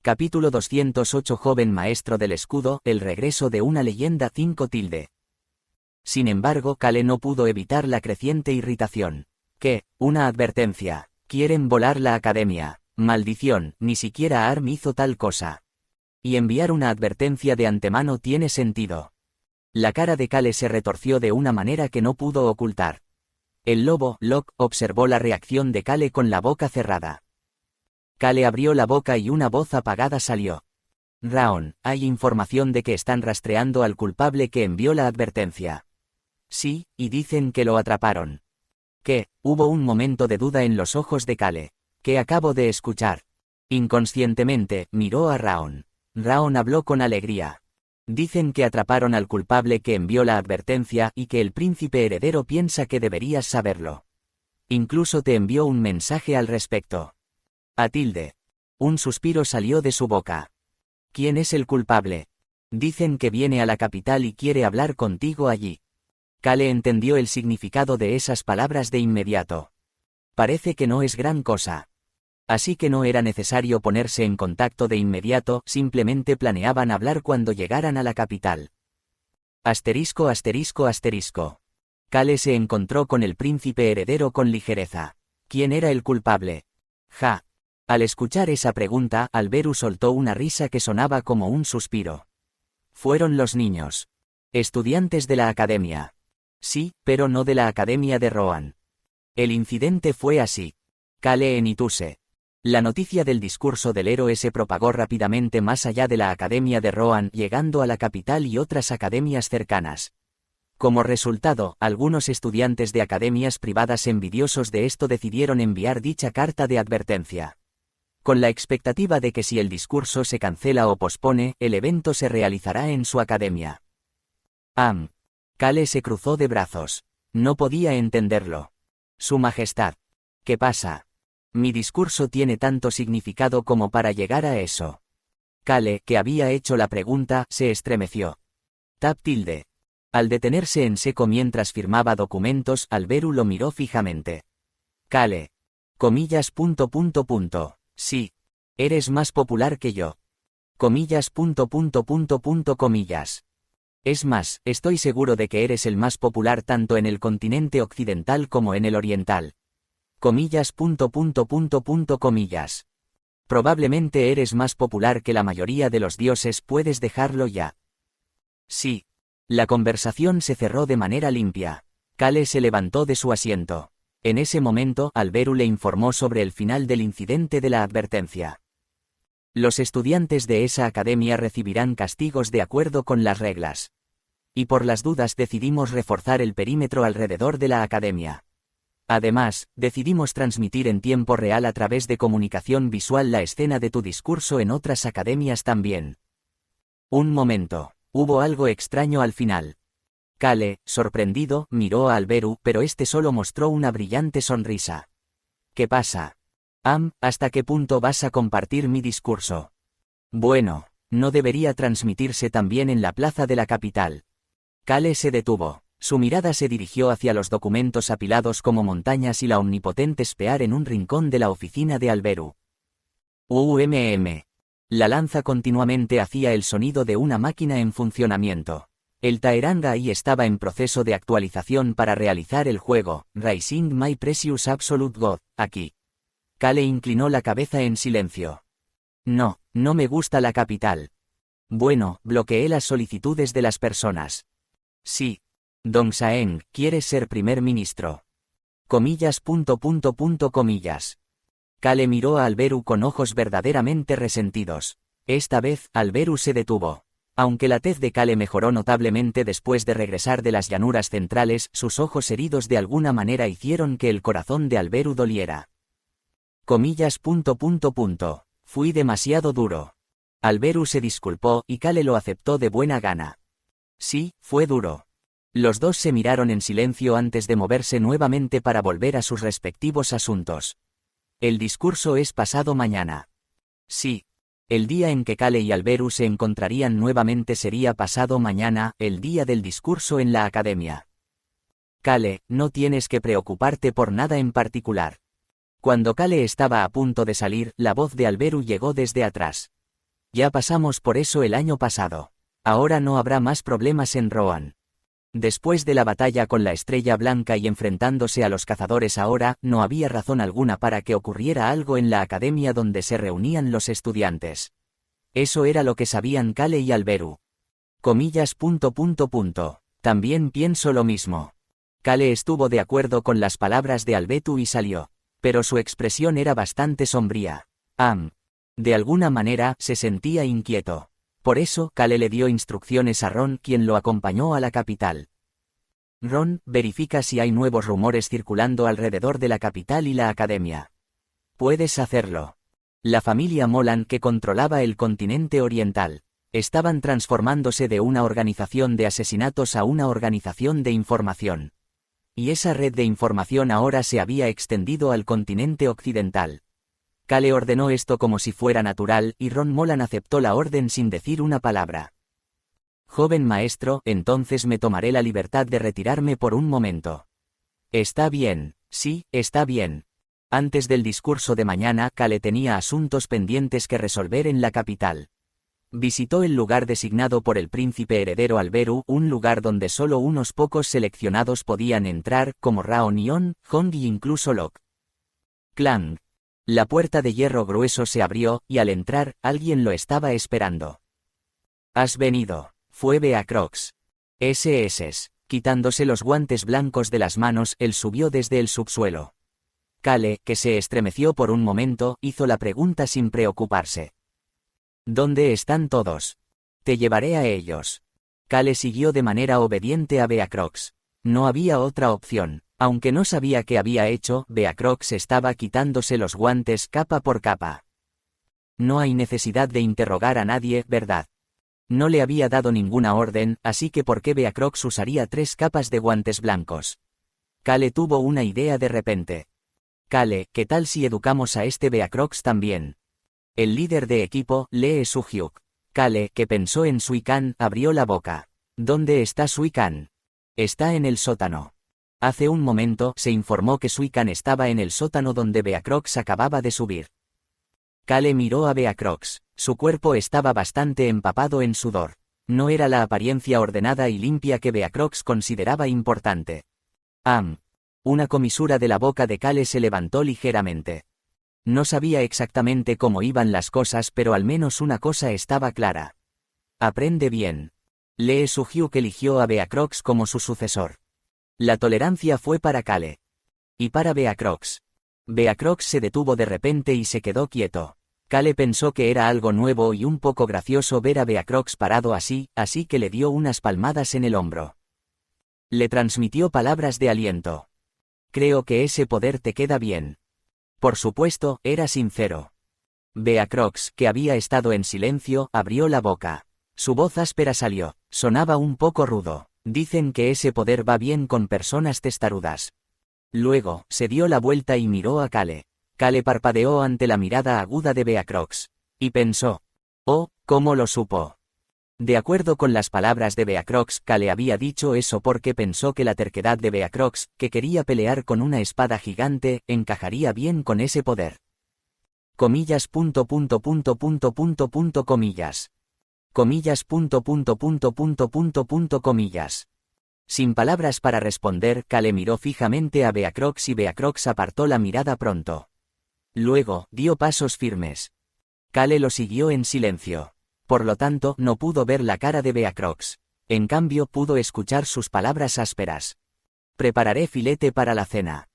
Capítulo 208. Joven maestro del escudo, el regreso de una leyenda 5. Sin embargo, Kale no pudo evitar la creciente irritación. ¿Qué? Una advertencia. Quieren volar la academia. Maldición, ni siquiera Arm hizo tal cosa. Y enviar una advertencia de antemano tiene sentido. La cara de Kale se retorció de una manera que no pudo ocultar. El lobo, Locke, observó la reacción de Kale con la boca cerrada. Kale abrió la boca y una voz apagada salió. Raon, hay información de que están rastreando al culpable que envió la advertencia. Sí, y dicen que lo atraparon. ¿Qué? Hubo un momento de duda en los ojos de Kale. ¿Qué acabo de escuchar? Inconscientemente, miró a Raon. Raon habló con alegría. Dicen que atraparon al culpable que envió la advertencia y que el príncipe heredero piensa que deberías saberlo. Incluso te envió un mensaje al respecto. A tilde. Un suspiro salió de su boca. ¿Quién es el culpable? Dicen que viene a la capital y quiere hablar contigo allí. Kale entendió el significado de esas palabras de inmediato. Parece que no es gran cosa. Así que no era necesario ponerse en contacto de inmediato, simplemente planeaban hablar cuando llegaran a la capital. Asterisco. Kale se encontró con el príncipe heredero con ligereza. ¿Quién era el culpable? Ja. Al escuchar esa pregunta, Alberu soltó una risa que sonaba como un suspiro. Fueron los niños. Estudiantes de la academia. Sí, pero no de la academia de Rohan. El incidente fue así. Kale Enituse. La noticia del discurso del héroe se propagó rápidamente más allá de la academia de Rohan, llegando a la capital y otras academias cercanas. Como resultado, algunos estudiantes de academias privadas envidiosos de esto decidieron enviar dicha carta de advertencia. Con la expectativa de que si el discurso se cancela o pospone, el evento se realizará en su academia. Kale se cruzó de brazos. No podía entenderlo. Su Majestad. ¿Qué pasa? Mi discurso tiene tanto significado como para llegar a eso. Kale, que había hecho la pregunta, se estremeció. Tilde. Al detenerse en seco mientras firmaba documentos, Alberu lo miró fijamente. Kale. Comillas. Sí. Eres más popular que yo. Comillas. Comillas. Es más, estoy seguro de que eres el más popular tanto en el continente occidental como en el oriental. Comillas. Comillas. Probablemente eres más popular que la mayoría de los dioses, puedes dejarlo ya. Sí. La conversación se cerró de manera limpia. Kale se levantó de su asiento. En ese momento, Alberu le informó sobre el final del incidente de la advertencia. Los estudiantes de esa academia recibirán castigos de acuerdo con las reglas. Y por las dudas decidimos reforzar el perímetro alrededor de la academia. Además, decidimos transmitir en tiempo real a través de comunicación visual la escena de tu discurso en otras academias también. Un momento, hubo algo extraño al final. Kale, sorprendido, miró a Alberu, pero este solo mostró una brillante sonrisa. ¿Qué pasa? ¿Hasta qué punto vas a compartir mi discurso? Bueno, no debería transmitirse también en la plaza de la capital. Kale se detuvo. Su mirada se dirigió hacia los documentos apilados como montañas y la omnipotente spear en un rincón de la oficina de Alberu. La lanza continuamente hacía el sonido de una máquina en funcionamiento. El Taeranga ahí estaba en proceso de actualización para realizar el juego, Rising My Precious Absolute God, aquí. Kale inclinó la cabeza en silencio. No me gusta la capital. Bueno, bloqueé las solicitudes de las personas. Sí. Dongsaeng, ¿quieres ser primer ministro? Comillas. Kale miró a Alberu con ojos verdaderamente resentidos. Esta vez, Alberu se detuvo. Aunque la tez de Kale mejoró notablemente después de regresar de las llanuras centrales, sus ojos heridos de alguna manera hicieron que el corazón de Alberu doliera. Comillas. Fui demasiado duro. Alberu se disculpó y Kale lo aceptó de buena gana. Sí, fue duro. Los dos se miraron en silencio antes de moverse nuevamente para volver a sus respectivos asuntos. El discurso es pasado mañana. Sí. El día en que Kale y Alberu se encontrarían nuevamente sería pasado mañana, el día del discurso en la academia. Kale, no tienes que preocuparte por nada en particular. Cuando Kale estaba a punto de salir, la voz de Alberu llegó desde atrás. Ya pasamos por eso el año pasado. Ahora no habrá más problemas en Rohan. Después de la batalla con la Estrella Blanca y enfrentándose a los cazadores ahora, no había razón alguna para que ocurriera algo en la academia donde se reunían los estudiantes. Eso era lo que sabían Kale y Alberu. Comillas. También pienso lo mismo. Kale estuvo de acuerdo con las palabras de Alberu y salió. Pero su expresión era bastante sombría. De alguna manera, se sentía inquieto. Por eso, Kale le dio instrucciones a Ron, quien lo acompañó a la capital. Ron, verifica si hay nuevos rumores circulando alrededor de la capital y la academia. Puedes hacerlo. La familia Molan, que controlaba el continente oriental, estaban transformándose de una organización de asesinatos a una organización de información. Y esa red de información ahora se había extendido al continente occidental. Kale ordenó esto como si fuera natural, y Ron Molan aceptó la orden sin decir una palabra. Joven maestro, entonces me tomaré la libertad de retirarme por un momento. Está bien, sí, está bien. Antes del discurso de mañana, Kale tenía asuntos pendientes que resolver en la capital. Visitó el lugar designado por el príncipe heredero Alberu, un lugar donde solo unos pocos seleccionados podían entrar, como Rao Nion, Hong y incluso Locke. Clang. La puerta de hierro grueso se abrió, y al entrar, alguien lo estaba esperando. «Has venido», fue Beacrox. SS. Quitándose los guantes blancos de las manos, él subió desde el subsuelo. Kale, que se estremeció por un momento, hizo la pregunta sin preocuparse. «¿Dónde están todos? Te llevaré a ellos». Kale siguió de manera obediente a Beacrox. No había otra opción. Aunque no sabía qué había hecho, Beacrox estaba quitándose los guantes capa por capa. No hay necesidad de interrogar a nadie, ¿verdad? No le había dado ninguna orden, así que ¿por qué Beacrox usaría 3 capas de guantes blancos? Kale tuvo una idea de repente. Kale, ¿qué tal si educamos a este Beacrox también? El líder de equipo, Lee Suhyuk. Kale, que pensó en Suikan, abrió la boca. ¿Dónde está Suikan? Está en el sótano. Hace un momento, se informó que Suikan estaba en el sótano donde Beacrox acababa de subir. Kale miró a Beacrox. Su cuerpo estaba bastante empapado en sudor. No era la apariencia ordenada y limpia que Beacrox consideraba importante. Una comisura de la boca de Kale se levantó ligeramente. No sabía exactamente cómo iban las cosas, pero al menos una cosa estaba clara. Aprende bien. Lee Suhyuk eligió a Beacrox como su sucesor. La tolerancia fue para Kale. Y para Beacrox. Beacrox se detuvo de repente y se quedó quieto. Kale pensó que era algo nuevo y un poco gracioso ver a Beacrox parado así que le dio unas palmadas en el hombro. Le transmitió palabras de aliento. Creo que ese poder te queda bien. Por supuesto, era sincero. Beacrox, que había estado en silencio, abrió la boca. Su voz áspera salió. Sonaba un poco rudo. Dicen que ese poder va bien con personas testarudas. Luego, se dio la vuelta y miró a Kale. Kale parpadeó ante la mirada aguda de Beacrox. Y pensó. Oh, ¿cómo lo supo? De acuerdo con las palabras de Beacrox, Kale había dicho eso porque pensó que la terquedad de Beacrox, que quería pelear con una espada gigante, encajaría bien con ese poder. Comillas. Comillas. Comillas. Sin palabras para responder, Kale miró fijamente a Beacrox y Beacrox apartó la mirada pronto. Luego, dio pasos firmes. Kale lo siguió en silencio. Por lo tanto, no pudo ver la cara de Beacrox. En cambio, pudo escuchar sus palabras ásperas. Prepararé filete para la cena.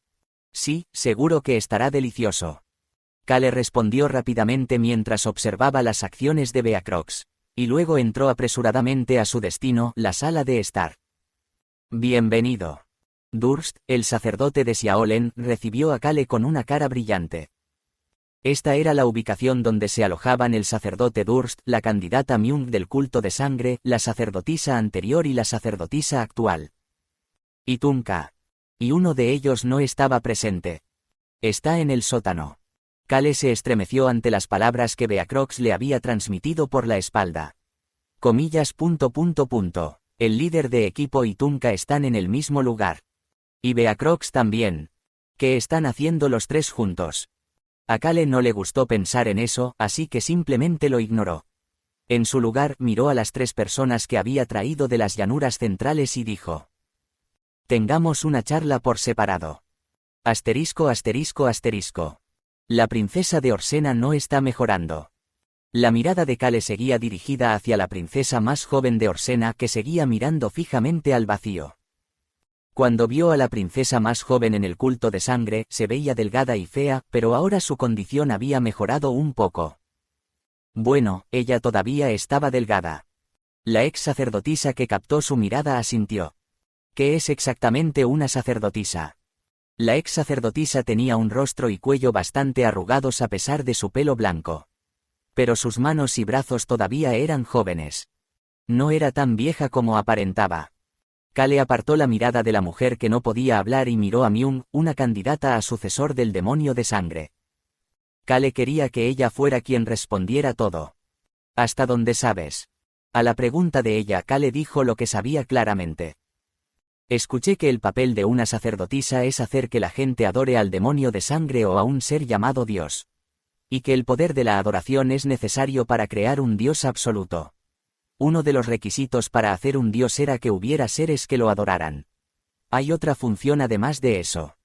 Sí, seguro que estará delicioso. Kale respondió rápidamente mientras observaba las acciones de Beacrox. Y luego entró apresuradamente a su destino, la sala de estar. Bienvenido. Durst, el sacerdote de Xiaolen, recibió a Kale con una cara brillante. Esta era la ubicación donde se alojaban el sacerdote Durst, la candidata Myung del culto de sangre, la sacerdotisa anterior y la sacerdotisa actual. Y Tunka. Y uno de ellos no estaba presente. Está en el sótano. Kale se estremeció ante las palabras que Beacrox le había transmitido por la espalda. Comillas. El líder de equipo y Tunka están en el mismo lugar. Y Beacrox también. ¿Qué están haciendo los tres juntos? A Kale no le gustó pensar en eso, así que simplemente lo ignoró. En su lugar, miró a las 3 personas que había traído de las llanuras centrales y dijo: tengamos una charla por separado. Asterisco asterisco asterisco. La princesa de Orsena no está mejorando. La mirada de Kale seguía dirigida hacia la princesa más joven de Orsena, que seguía mirando fijamente al vacío. Cuando vio a la princesa más joven en el culto de sangre, se veía delgada y fea, pero ahora su condición había mejorado un poco. Bueno, ella todavía estaba delgada. La ex sacerdotisa que captó su mirada asintió. ¿Qué es exactamente una sacerdotisa? La ex sacerdotisa tenía un rostro y cuello bastante arrugados a pesar de su pelo blanco. Pero sus manos y brazos todavía eran jóvenes. No era tan vieja como aparentaba. Kale apartó la mirada de la mujer que no podía hablar y miró a Myung, una candidata a sucesor del demonio de sangre. Kale quería que ella fuera quien respondiera todo. ¿Hasta dónde sabes? A la pregunta de ella, Kale dijo lo que sabía claramente. Escuché que el papel de una sacerdotisa es hacer que la gente adore al demonio de sangre o a un ser llamado Dios. Y que el poder de la adoración es necesario para crear un Dios absoluto. Uno de los requisitos para hacer un Dios era que hubiera seres que lo adoraran. Hay otra función además de eso.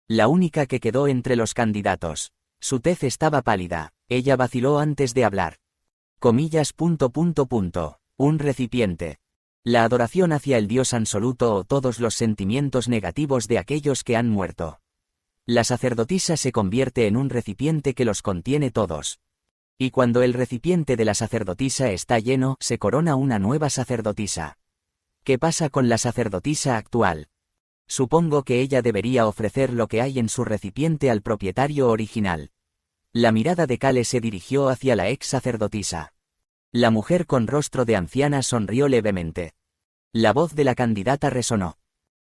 La única que quedó entre los candidatos. Su tez estaba pálida, ella vaciló antes de hablar. Comillas. Un recipiente. La adoración hacia el Dios absoluto o todos los sentimientos negativos de aquellos que han muerto. La sacerdotisa se convierte en un recipiente que los contiene todos. Y cuando el recipiente de la sacerdotisa está lleno, se corona una nueva sacerdotisa. ¿Qué pasa con la sacerdotisa actual? Supongo que ella debería ofrecer lo que hay en su recipiente al propietario original. La mirada de Kale se dirigió hacia la ex sacerdotisa. La mujer con rostro de anciana sonrió levemente. La voz de la candidata resonó.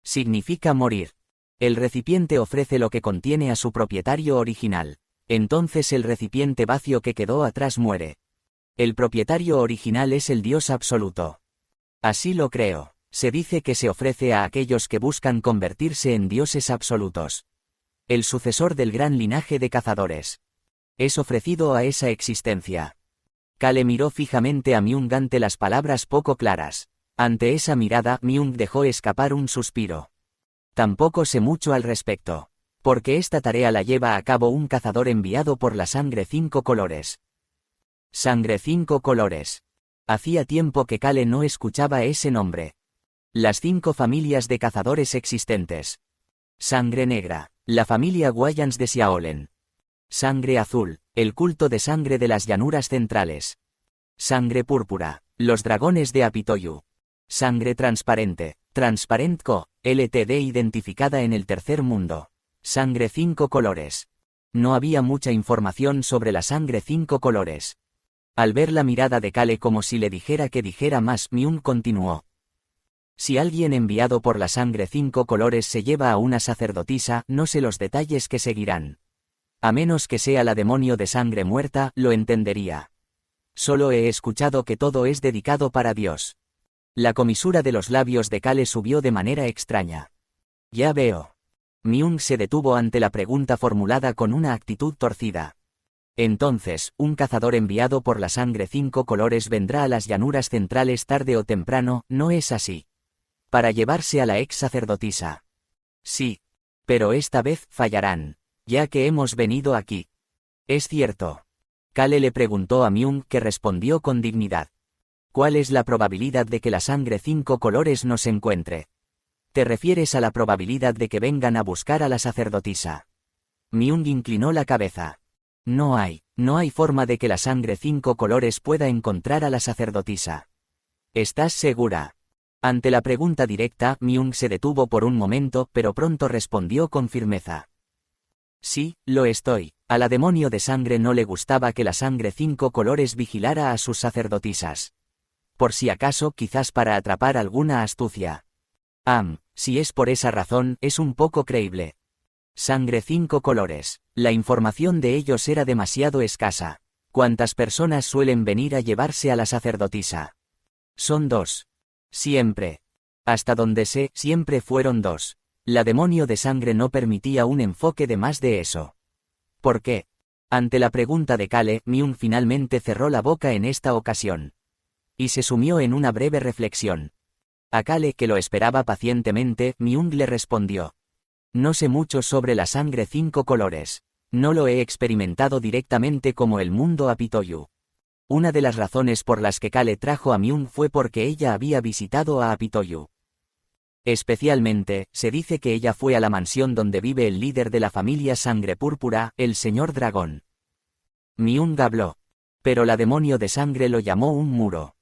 Significa morir. El recipiente ofrece lo que contiene a su propietario original. Entonces el recipiente vacío que quedó atrás muere. El propietario original es el Dios absoluto. Así lo creo. Se dice que se ofrece a aquellos que buscan convertirse en dioses absolutos. El sucesor del gran linaje de cazadores. Es ofrecido a esa existencia. Kale miró fijamente a Myung ante las palabras poco claras. Ante esa mirada, Myung dejó escapar un suspiro. Tampoco sé mucho al respecto. Porque esta tarea la lleva a cabo un cazador enviado por la sangre 5 colores. Sangre 5 colores. Hacía tiempo que Kale no escuchaba ese nombre. Las 5 familias de cazadores existentes. Sangre negra, la familia Wayans de Xiaolen. Sangre azul, el culto de sangre de las llanuras centrales. Sangre púrpura, los dragones de Apitoyu. Sangre transparente, Transparent Co., Ltd. Identificada en el tercer mundo. Sangre 5 colores. No había mucha información sobre la sangre 5 colores. Al ver la mirada de Kale como si le dijera que dijera más, Myung continuó. Si alguien enviado por la sangre 5 colores se lleva a una sacerdotisa, no sé los detalles que seguirán. A menos que sea la demonio de sangre muerta, lo entendería. Solo he escuchado que todo es dedicado para Dios. La comisura de los labios de Kale subió de manera extraña. Ya veo. Myung se detuvo ante la pregunta formulada con una actitud torcida. Entonces, un cazador enviado por la sangre 5 colores vendrá a las llanuras centrales tarde o temprano, ¿no es así? Para llevarse a la ex sacerdotisa. Sí. Pero esta vez fallarán. Ya que hemos venido aquí. Es cierto. Kale le preguntó a Myung, que respondió con dignidad. ¿Cuál es la probabilidad de que la sangre 5 colores nos encuentre? ¿Te refieres a la probabilidad de que vengan a buscar a la sacerdotisa? Myung inclinó la cabeza. No hay forma de que la sangre 5 colores pueda encontrar a la sacerdotisa. ¿Estás segura? Ante la pregunta directa, Myung se detuvo por un momento, pero pronto respondió con firmeza. Sí, lo estoy. A la demonio de sangre no le gustaba que la sangre 5 colores vigilara a sus sacerdotisas. Por si acaso, quizás para atrapar alguna astucia. Si es por esa razón, es un poco creíble. Sangre 5 colores. La información de ellos era demasiado escasa. ¿Cuántas personas suelen venir a llevarse a la sacerdotisa? Son 2. Siempre. Hasta donde sé, siempre fueron 2. La demonio de sangre no permitía un enfoque de más de eso. ¿Por qué? Ante la pregunta de Kale, Myung finalmente cerró la boca en esta ocasión. Y se sumió en una breve reflexión. A Kale, que lo esperaba pacientemente, Myung le respondió. No sé mucho sobre la sangre 5 colores. No lo he experimentado directamente como el mundo Apitoyu. Una de las razones por las que Kale trajo a Myung fue porque ella había visitado a Apitoyu. Especialmente, se dice que ella fue a la mansión donde vive el líder de la familia Sangre Púrpura, el señor Dragón. Myung habló. Pero la demonio de sangre lo llamó un muro.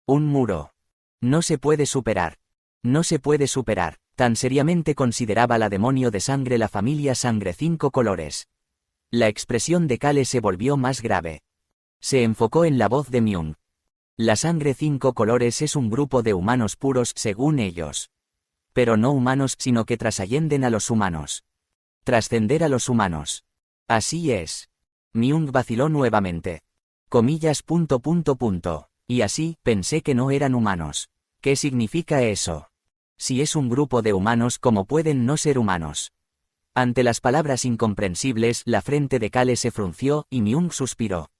Un muro. No se puede superar. No se puede superar. Tan seriamente consideraba la demonio de sangre la familia Sangre 5 colores. La expresión de Kale se volvió más grave. Se enfocó en la voz de Myung. La sangre 5 colores es un grupo de humanos puros según ellos. Pero no humanos, sino que trascienden a los humanos. Trascender a los humanos. Así es. Myung vaciló nuevamente. Comillas. Y así, pensé que no eran humanos. ¿Qué significa eso? Si es un grupo de humanos, ¿cómo pueden no ser humanos? Ante las palabras incomprensibles, la frente de Kale se frunció, y Myung suspiró.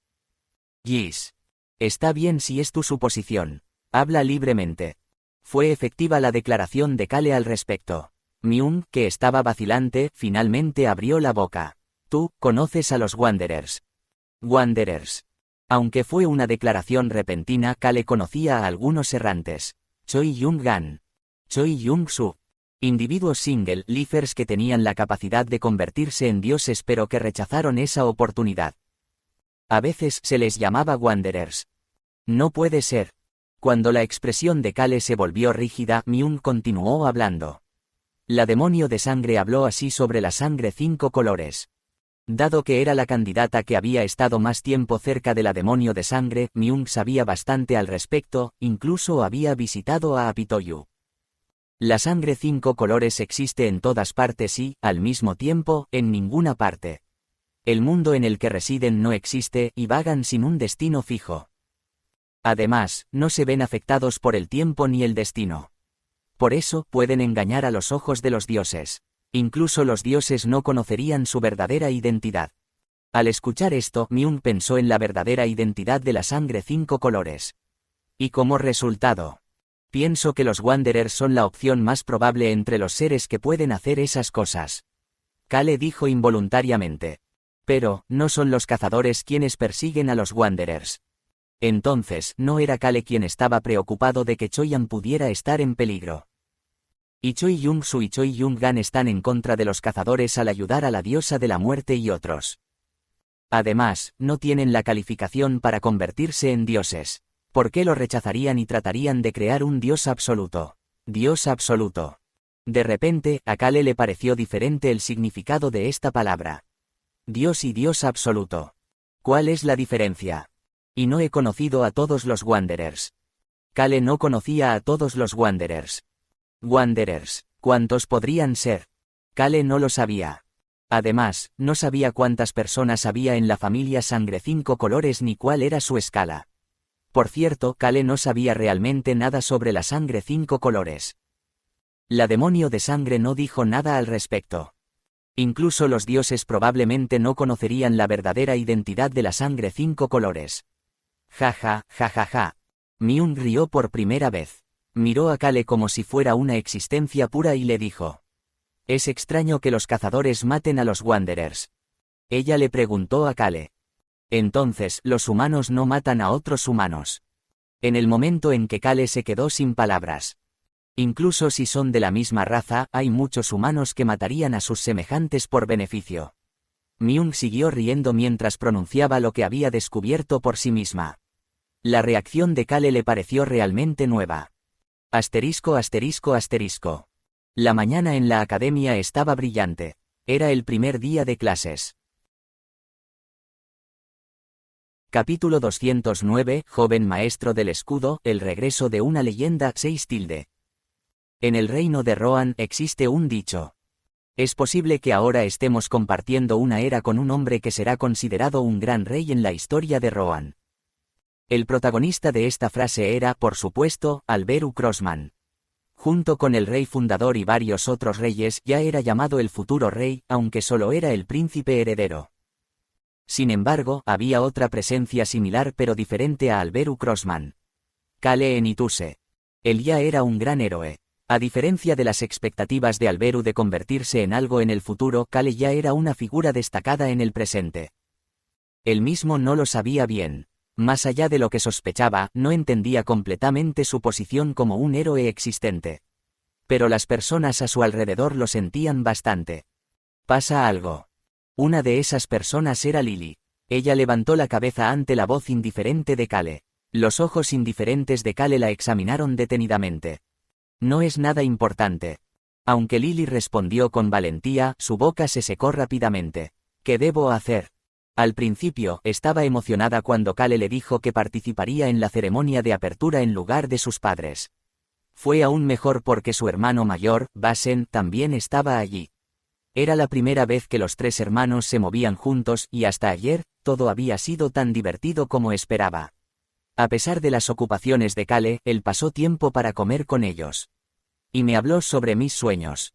Yes. Está bien si es tu suposición. Habla libremente. Fue efectiva la declaración de Kale al respecto. Myung, que estaba vacilante, finalmente abrió la boca. Tú, conoces a los Wanderers. Wanderers. Aunque fue una declaración repentina, Kale conocía a algunos errantes. Choi Young-gan. Choi Young-soo. Individuos single lifers que tenían la capacidad de convertirse en dioses pero que rechazaron esa oportunidad. A veces se les llamaba Wanderers. No puede ser. Cuando la expresión de Kale se volvió rígida, Myung continuó hablando. La demonio de sangre habló así sobre la sangre 5 colores. Dado que era la candidata que había estado más tiempo cerca de la demonio de sangre, Myung sabía bastante al respecto, incluso había visitado a Apitoyu. La sangre 5 colores existe en todas partes y, al mismo tiempo, en ninguna parte. El mundo en el que residen no existe y vagan sin un destino fijo. Además, no se ven afectados por el tiempo ni el destino. Por eso, pueden engañar a los ojos de los dioses. Incluso los dioses no conocerían su verdadera identidad. Al escuchar esto, Myung pensó en la verdadera identidad de la sangre 5 colores. Y como resultado, pienso que los Wanderers son la opción más probable entre los seres que pueden hacer esas cosas. Kale dijo involuntariamente. Pero, no son los cazadores quienes persiguen a los Wanderers. Entonces, no era Kale quien estaba preocupado de que Choyan pudiera estar en peligro. Y Choi Young-soo y Choi Young-gan están en contra de los cazadores al ayudar a la diosa de la muerte y otros. Además, no tienen la calificación para convertirse en dioses. ¿Por qué lo rechazarían y tratarían de crear un dios absoluto? Dios absoluto. De repente, a Kale le pareció diferente el significado de esta palabra. Dios y Dios absoluto. ¿Cuál es la diferencia? Y no he conocido a todos los Wanderers. Kale no conocía a todos los Wanderers. Wanderers. ¿Cuántos podrían ser? Kale no lo sabía. Además, no sabía cuántas personas había en la familia Sangre 5 colores ni cuál era su escala. Por cierto, Kale no sabía realmente nada sobre la sangre 5 colores. La demonio de sangre no dijo nada al respecto. Incluso los dioses probablemente no conocerían la verdadera identidad de la sangre 5 colores. Ja ja, ja ja ja. Myung rió por primera vez. Miró a Kale como si fuera una existencia pura y le dijo. Es extraño que los cazadores maten a los Wanderers. Ella le preguntó a Kale. Entonces, los humanos no matan a otros humanos. En el momento en que Kale se quedó sin palabras. Incluso si son de la misma raza, hay muchos humanos que matarían a sus semejantes por beneficio. Myung siguió riendo mientras pronunciaba lo que había descubierto por sí misma. La reacción de Kale le pareció realmente nueva. Asterisco asterisco asterisco. La mañana en la academia estaba brillante. Era el primer día de clases. Capítulo 209, Joven Maestro del Escudo, el regreso de una leyenda 6 tilde. En el reino de Rohan existe un dicho. Es posible que ahora estemos compartiendo una era con un hombre que será considerado un gran rey en la historia de Rohan. El protagonista de esta frase era, por supuesto, Alberu Crossman. Junto con el rey fundador y varios otros reyes, ya era llamado el futuro rey, aunque solo era el príncipe heredero. Sin embargo, había otra presencia similar pero diferente a Alberu Crossman. Kale Enituse. Él ya era un gran héroe. A diferencia de las expectativas de Alberu de convertirse en algo en el futuro, Kale ya era una figura destacada en el presente. Él mismo no lo sabía bien. Más allá de lo que sospechaba, no entendía completamente su posición como un héroe existente. Pero las personas a su alrededor lo sentían bastante. Pasa algo. Una de esas personas era Lily. Ella levantó la cabeza ante la voz indiferente de Kale. Los ojos indiferentes de Kale la examinaron detenidamente. No es nada importante. Aunque Lily respondió con valentía, su boca se secó rápidamente. ¿Qué debo hacer? Al principio, estaba emocionada cuando Kale le dijo que participaría en la ceremonia de apertura en lugar de sus padres. Fue aún mejor porque su hermano mayor, Basen, también estaba allí. Era la primera vez que los tres hermanos se movían juntos y hasta ayer, todo había sido tan divertido como esperaba. A pesar de las ocupaciones de Kale, él pasó tiempo para comer con ellos. Y me habló sobre mis sueños.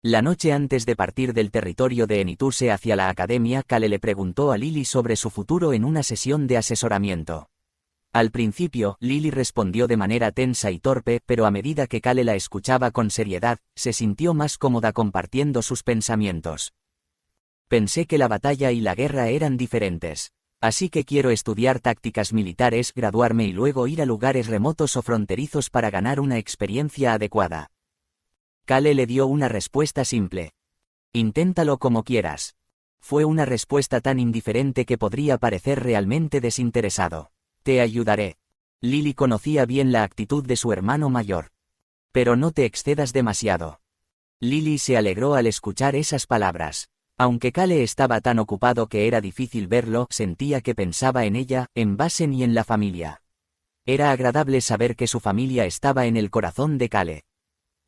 La noche antes de partir del territorio de Enituse hacia la academia, Kale le preguntó a Lily sobre su futuro en una sesión de asesoramiento. Al principio, Lily respondió de manera tensa y torpe, pero a medida que Kale la escuchaba con seriedad, se sintió más cómoda compartiendo sus pensamientos. Pensé que la batalla y la guerra eran diferentes. Así que quiero estudiar tácticas militares, graduarme y luego ir a lugares remotos o fronterizos para ganar una experiencia adecuada. Kale le dio una respuesta simple. Inténtalo como quieras. Fue una respuesta tan indiferente que podría parecer realmente desinteresado. Te ayudaré. Lily conocía bien la actitud de su hermano mayor. Pero no te excedas demasiado. Lily se alegró al escuchar esas palabras. Aunque Kale estaba tan ocupado que era difícil verlo, sentía que pensaba en ella, en Basen y en la familia. Era agradable saber que su familia estaba en el corazón de Kale.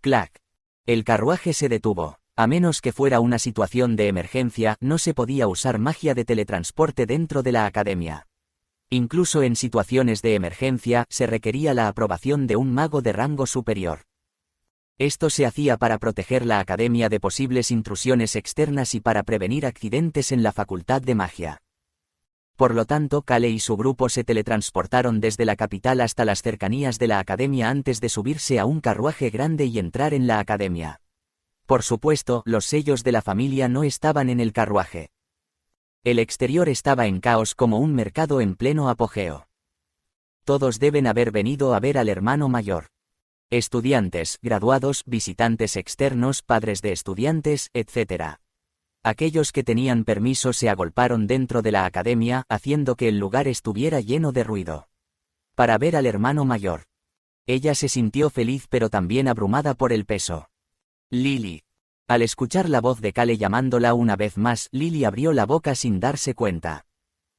Clac. El carruaje se detuvo. A menos que fuera una situación de emergencia, no se podía usar magia de teletransporte dentro de la academia. Incluso en situaciones de emergencia, se requería la aprobación de un mago de rango superior. Esto se hacía para proteger la academia de posibles intrusiones externas y para prevenir accidentes en la facultad de magia. Por lo tanto, Kale y su grupo se teletransportaron desde la capital hasta las cercanías de la academia antes de subirse a un carruaje grande y entrar en la academia. Por supuesto, los sellos de la familia no estaban en el carruaje. El exterior estaba en caos como un mercado en pleno apogeo. Todos deben haber venido a ver al hermano mayor. Estudiantes, graduados, visitantes externos, padres de estudiantes, etc. Aquellos que tenían permiso se agolparon dentro de la academia, haciendo que el lugar estuviera lleno de ruido. Para ver al hermano mayor. Ella se sintió feliz pero también abrumada por el peso. Lily. Al escuchar la voz de Kale llamándola una vez más, Lily abrió la boca sin darse cuenta.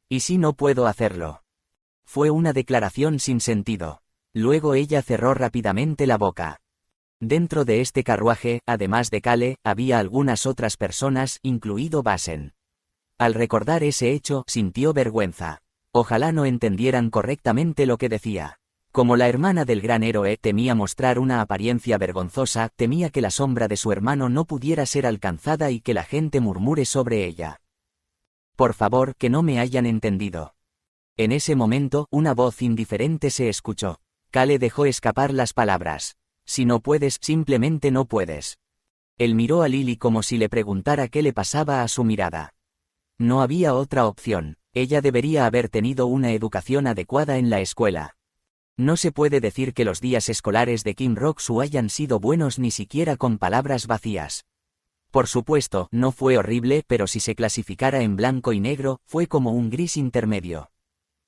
¿Y si no puedo hacerlo? Fue una declaración sin sentido. Luego ella cerró rápidamente la boca. Dentro de este carruaje, además de Kale, había algunas otras personas, incluido Basen. Al recordar ese hecho, sintió vergüenza. Ojalá no entendieran correctamente lo que decía. Como la hermana del gran héroe temía mostrar una apariencia vergonzosa, temía que la sombra de su hermano no pudiera ser alcanzada y que la gente murmure sobre ella. Por favor, que no me hayan entendido. En ese momento, una voz indiferente se escuchó. Kale dejó escapar las palabras. Si no puedes, simplemente no puedes. Él miró a Lily como si le preguntara qué le pasaba a su mirada. No había otra opción. Ella debería haber tenido una educación adecuada en la escuela. No se puede decir que los días escolares de Kim Rock-soo hayan sido buenos ni siquiera con palabras vacías. Por supuesto, no fue horrible, pero si se clasificara en blanco y negro, fue como un gris intermedio.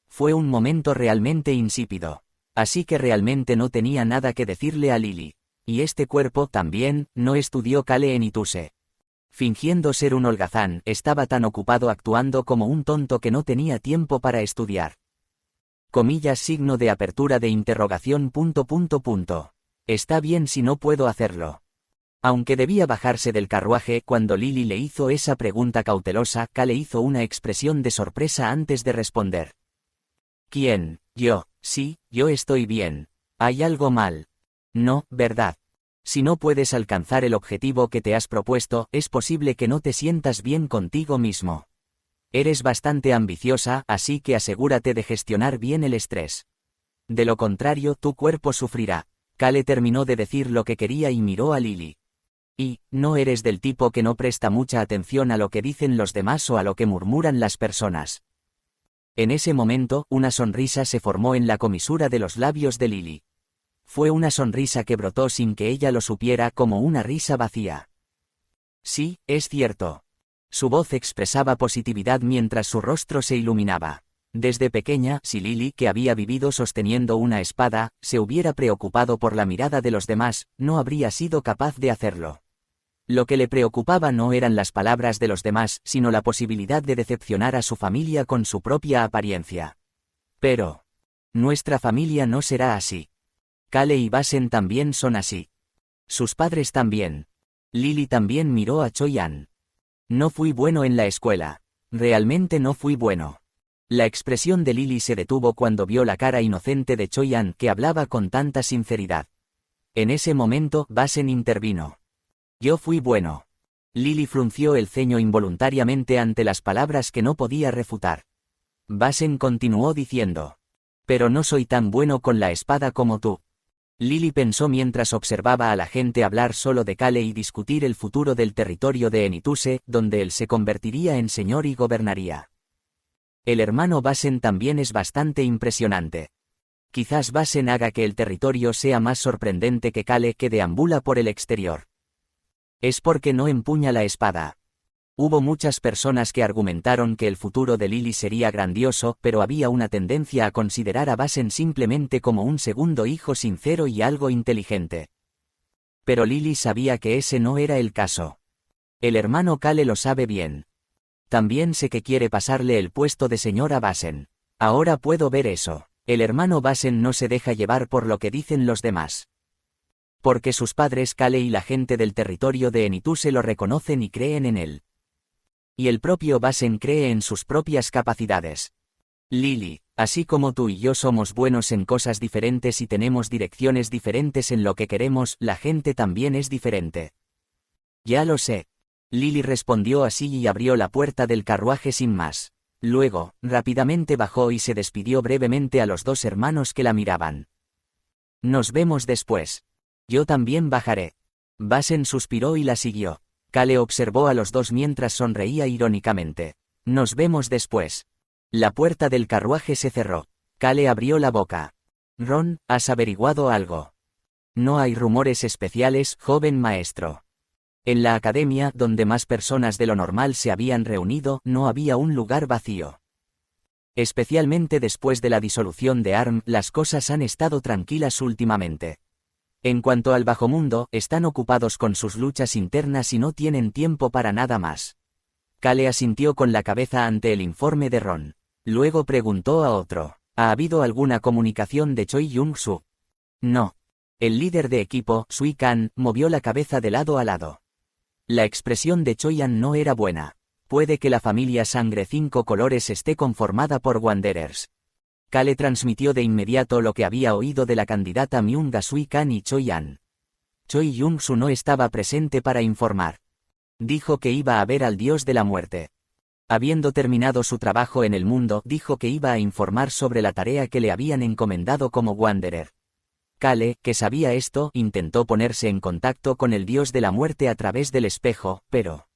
Fue un momento realmente insípido. Así que realmente no tenía nada que decirle a Lily. Y este cuerpo también, no estudió Kale Enituse. Fingiendo ser un holgazán, estaba tan ocupado actuando como un tonto que no tenía tiempo para estudiar. Comillas signo de apertura de interrogación . Está bien si no puedo hacerlo. Aunque debía bajarse del carruaje cuando Lily le hizo esa pregunta cautelosa, Kale hizo una expresión de sorpresa antes de responder. ¿Quién? Yo. Sí, yo estoy bien. ¿Hay algo mal? No, ¿verdad? Si no puedes alcanzar el objetivo que te has propuesto, es posible que no te sientas bien contigo mismo. Eres bastante ambiciosa, así que asegúrate de gestionar bien el estrés. De lo contrario tu cuerpo sufrirá. Kale terminó de decir lo que quería y miró a Lily. Y, ¿no eres del tipo que no presta mucha atención a lo que dicen los demás o a lo que murmuran las personas? En ese momento, una sonrisa se formó en la comisura de los labios de Lily. Fue una sonrisa que brotó sin que ella lo supiera, como una risa vacía. Sí, es cierto. Su voz expresaba positividad mientras su rostro se iluminaba. Desde pequeña, si Lily, que había vivido sosteniendo una espada, se hubiera preocupado por la mirada de los demás, no habría sido capaz de hacerlo. Lo que le preocupaba no eran las palabras de los demás, sino la posibilidad de decepcionar a su familia con su propia apariencia. Pero nuestra familia no será así. Kale y Basen también son así. Sus padres también. Lily también miró a Choi-an. No fui bueno en la escuela. Realmente no fui bueno. La expresión de Lily se detuvo cuando vio la cara inocente de Choi-an, que hablaba con tanta sinceridad. En ese momento, Basen intervino. Yo fui bueno. Lily frunció el ceño involuntariamente ante las palabras que no podía refutar. Basen continuó diciendo. Pero no soy tan bueno con la espada como tú. Lily pensó mientras observaba a la gente hablar solo de Kale y discutir el futuro del territorio de Enituse, donde él se convertiría en señor y gobernaría. El hermano Basen también es bastante impresionante. Quizás Basen haga que el territorio sea más sorprendente que Kale, que deambula por el exterior. Es porque no empuña la espada. Hubo muchas personas que argumentaron que el futuro de Lily sería grandioso, pero había una tendencia a considerar a Basen simplemente como un segundo hijo sincero y algo inteligente. Pero Lily sabía que ese no era el caso. El hermano Kale lo sabe bien. También sé que quiere pasarle el puesto de señor a Basen. Ahora puedo ver eso. El hermano Basen no se deja llevar por lo que dicen los demás. Porque sus padres Kale y la gente del territorio de Enituse lo reconocen y creen en él. Y el propio Basen cree en sus propias capacidades. Lily, así como tú y yo somos buenos en cosas diferentes y tenemos direcciones diferentes en lo que queremos, la gente también es diferente. Ya lo sé. Lily respondió así y abrió la puerta del carruaje sin más. Luego, rápidamente bajó y se despidió brevemente a los dos hermanos que la miraban. Nos vemos después. Yo también bajaré. Basen suspiró y la siguió. Kale observó a los dos mientras sonreía irónicamente. Nos vemos después. La puerta del carruaje se cerró. Kale abrió la boca. Ron, ¿has averiguado algo? No hay rumores especiales, joven maestro. En la academia, donde más personas de lo normal se habían reunido, no había un lugar vacío. Especialmente después de la disolución de ARM, las cosas han estado tranquilas últimamente. En cuanto al bajomundo, están ocupados con sus luchas internas y no tienen tiempo para nada más. Kale asintió con la cabeza ante el informe de Ron. Luego preguntó a otro. ¿Ha habido alguna comunicación de Choi Jung-soo? No. El líder de equipo, Sui Kan, movió la cabeza de lado a lado. La expresión de Choi-an no era buena. Puede que la familia Sangre 5 Colores esté conformada por Wanderers. Kale transmitió de inmediato lo que había oído de la candidata Myung-ga Sui Kan y Choi-an. Choi Jung-soo no estaba presente para informar. Dijo que iba a ver al dios de la muerte. Habiendo terminado su trabajo en el mundo, dijo que iba a informar sobre la tarea que le habían encomendado como Wanderer. Kale, que sabía esto, intentó ponerse en contacto con el dios de la muerte a través del espejo, pero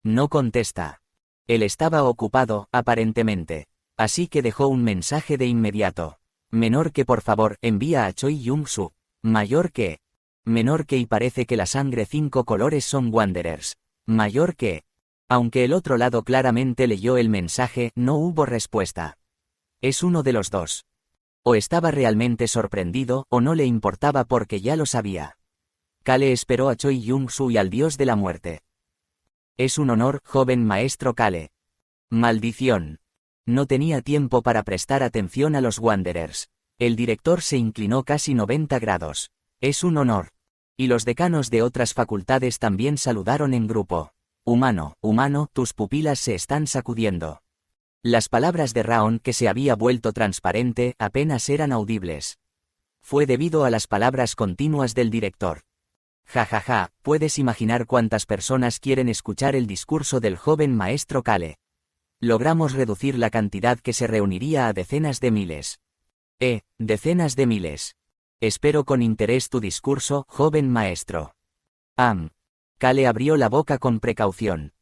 no contesta. Él estaba ocupado, aparentemente. Así que dejó un mensaje de inmediato. Menor que por favor, envía a Choi Jung-soo. Mayor que. Menor que y parece que la Sangre 5 Colores son Wanderers. Mayor que. Aunque el otro lado claramente leyó el mensaje, no hubo respuesta. Es uno de los dos. O estaba realmente sorprendido, o no le importaba porque ya lo sabía. Kale esperó a Choi Jung-soo y al dios de la muerte. Es un honor, joven maestro Kale. Maldición. No tenía tiempo para prestar atención a los Wanderers. El director se inclinó casi 90 grados. Es un honor. Y los decanos de otras facultades también saludaron en grupo. Humano, tus pupilas se están sacudiendo. Las palabras de Raon, que se había vuelto transparente, apenas eran audibles. Fue debido a las palabras continuas del director. Ja, puedes imaginar cuántas personas quieren escuchar el discurso del joven maestro Kale. Logramos reducir la cantidad que se reuniría a decenas de miles. Decenas de miles. Espero con interés tu discurso, joven maestro. Kale abrió la boca con precaución.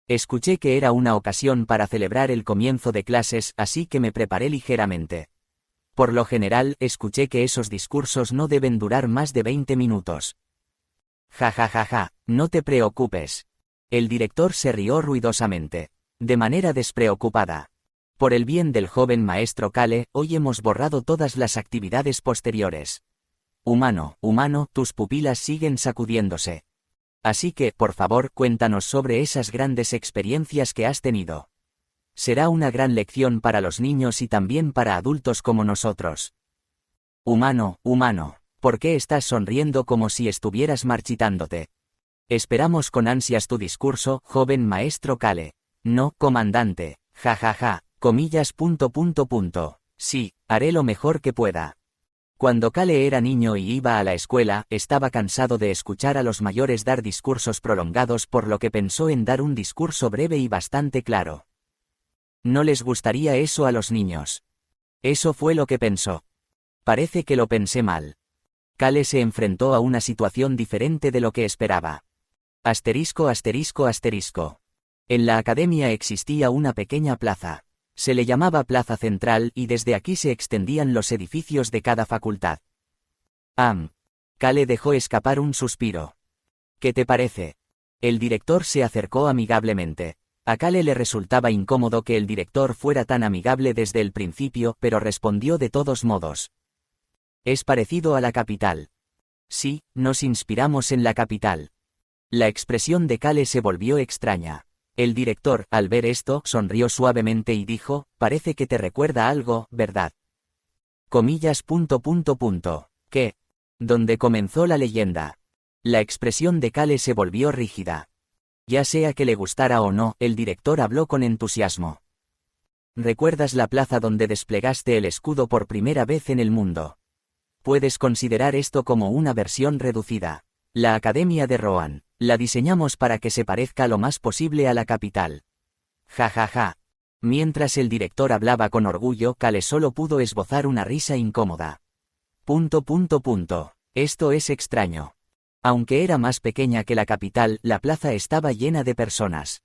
Escuché que era una ocasión para celebrar el comienzo de clases, así que me preparé ligeramente. Por lo general, escuché que esos discursos no deben durar más de 20 minutos. Ja ja ja ja, no te preocupes. El director se rió ruidosamente. De manera despreocupada. Por el bien del joven maestro Kale, hoy hemos borrado todas las actividades posteriores. Humano, tus pupilas siguen sacudiéndose. Así que, por favor, cuéntanos sobre esas grandes experiencias que has tenido. Será una gran lección para los niños y también para adultos como nosotros. Humano, ¿por qué estás sonriendo como si estuvieras marchitándote? Esperamos con ansias tu discurso, joven maestro Kale. No, comandante, ja ja ja, comillas. Sí, haré lo mejor que pueda. Cuando Kale era niño y iba a la escuela, estaba cansado de escuchar a los mayores dar discursos prolongados, por lo que pensó en dar un discurso breve y bastante claro. No les gustaría eso a los niños. Eso fue lo que pensó. Parece que lo pensé mal. Kale se enfrentó a una situación diferente de lo que esperaba. Asterisco. En la academia existía una pequeña plaza. Se le llamaba Plaza Central y desde aquí se extendían los edificios de cada facultad. Kale dejó escapar un suspiro. ¿Qué te parece? El director se acercó amigablemente. A Kale le resultaba incómodo que el director fuera tan amigable desde el principio, pero respondió de todos modos. Es parecido a la capital. Sí, nos inspiramos en la capital. La expresión de Kale se volvió extraña. El director, al ver esto, sonrió suavemente y dijo, parece que te recuerda algo, ¿verdad? Comillas. ¿Qué? ¿Dónde comenzó la leyenda? La expresión de Kale se volvió rígida. Ya sea que le gustara o no, el director habló con entusiasmo. ¿Recuerdas la plaza donde desplegaste el escudo por primera vez en el mundo? Puedes considerar esto como una versión reducida. La Academia de Rohan. La diseñamos para que se parezca lo más posible a la capital. Ja ja ja. Mientras el director hablaba con orgullo, Kale solo pudo esbozar una risa incómoda. Esto es extraño. Aunque era más pequeña que la capital, la plaza estaba llena de personas.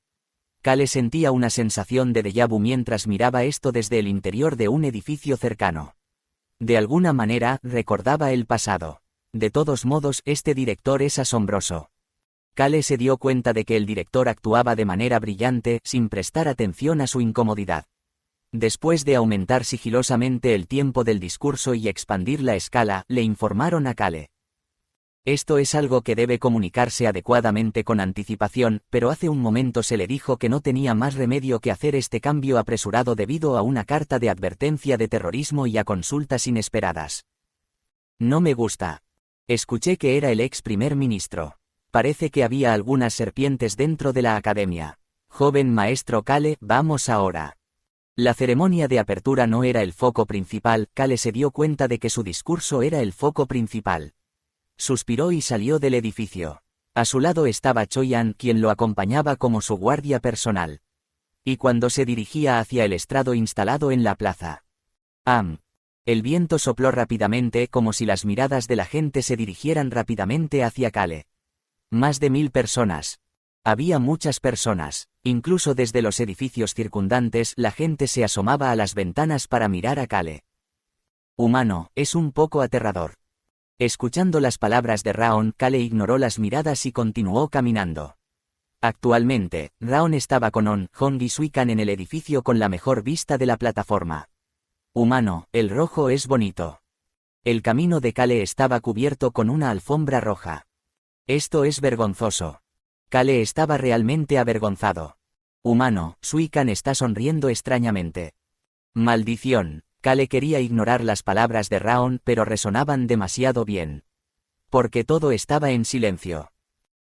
Kale sentía una sensación de déjà vu mientras miraba esto desde el interior de un edificio cercano. De alguna manera, recordaba el pasado. De todos modos, este director es asombroso. Kale se dio cuenta de que el director actuaba de manera brillante, sin prestar atención a su incomodidad. Después de aumentar sigilosamente el tiempo del discurso y expandir la escala, le informaron a Kale. Esto es algo que debe comunicarse adecuadamente con anticipación, pero hace un momento se le dijo que no tenía más remedio que hacer este cambio apresurado debido a una carta de advertencia de terrorismo y a consultas inesperadas. No me gusta. Escuché que era el ex primer ministro. Parece que había algunas serpientes dentro de la academia. Joven maestro Kale, vamos ahora. La ceremonia de apertura no era el foco principal, Kale se dio cuenta de que su discurso era el foco principal. Suspiró y salió del edificio. A su lado estaba Choyan, quien lo acompañaba como su guardia personal. Y cuando se dirigía hacia el estrado instalado en la plaza. El viento sopló rápidamente como si las miradas de la gente se dirigieran rápidamente hacia Kale. Más de 1000 personas. Había muchas personas. Incluso desde los edificios circundantes la gente se asomaba a las ventanas para mirar a Kale. Humano, es un poco aterrador. Escuchando las palabras de Raon, Kale ignoró las miradas y continuó caminando. Actualmente, Raon estaba con On, Hong y Suikan en el edificio con la mejor vista de la plataforma. Humano, el rojo es bonito. El camino de Kale estaba cubierto con una alfombra roja. Esto es vergonzoso. Kale estaba realmente avergonzado. Humano, Suikan está sonriendo extrañamente. Maldición. Kale quería ignorar las palabras de Raon, pero resonaban demasiado bien. Porque todo estaba en silencio.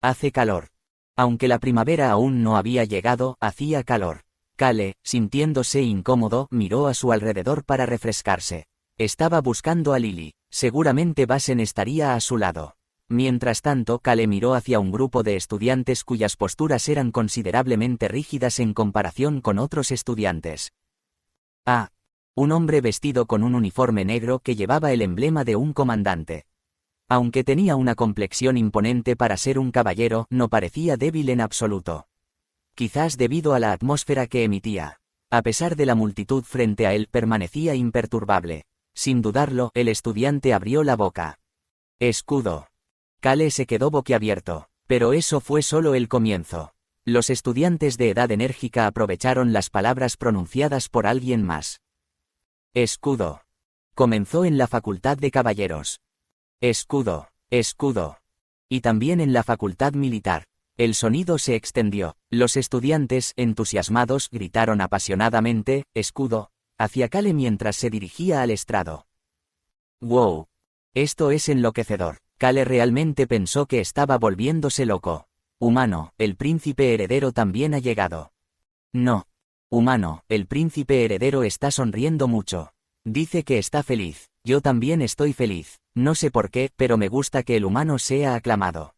Hace calor. Aunque la primavera aún no había llegado, hacía calor. Kale, sintiéndose incómodo, miró a su alrededor para refrescarse. Estaba buscando a Lily. Seguramente Basen estaría a su lado. Mientras tanto, Kale miró hacia un grupo de estudiantes cuyas posturas eran considerablemente rígidas en comparación con otros estudiantes. Un hombre vestido con un uniforme negro que llevaba el emblema de un comandante. Aunque tenía una complexión imponente para ser un caballero, no parecía débil en absoluto. Quizás debido a la atmósfera que emitía. A pesar de la multitud frente a él, permanecía imperturbable. Sin dudarlo, el estudiante abrió la boca. Escudo. Cale se quedó boquiabierto. Pero eso fue solo el comienzo. Los estudiantes de edad enérgica aprovecharon las palabras pronunciadas por alguien más. Escudo. Comenzó en la Facultad de Caballeros. Escudo, escudo. Y también en la Facultad Militar. El sonido se extendió. Los estudiantes, entusiasmados, gritaron apasionadamente, escudo, hacia Cale mientras se dirigía al estrado. ¡Wow! Esto es enloquecedor. Cale realmente pensó que estaba volviéndose loco. Humano, el príncipe heredero también ha llegado. No. Humano, el príncipe heredero está sonriendo mucho. Dice que está feliz. Yo también estoy feliz. No sé por qué, pero me gusta que el humano sea aclamado.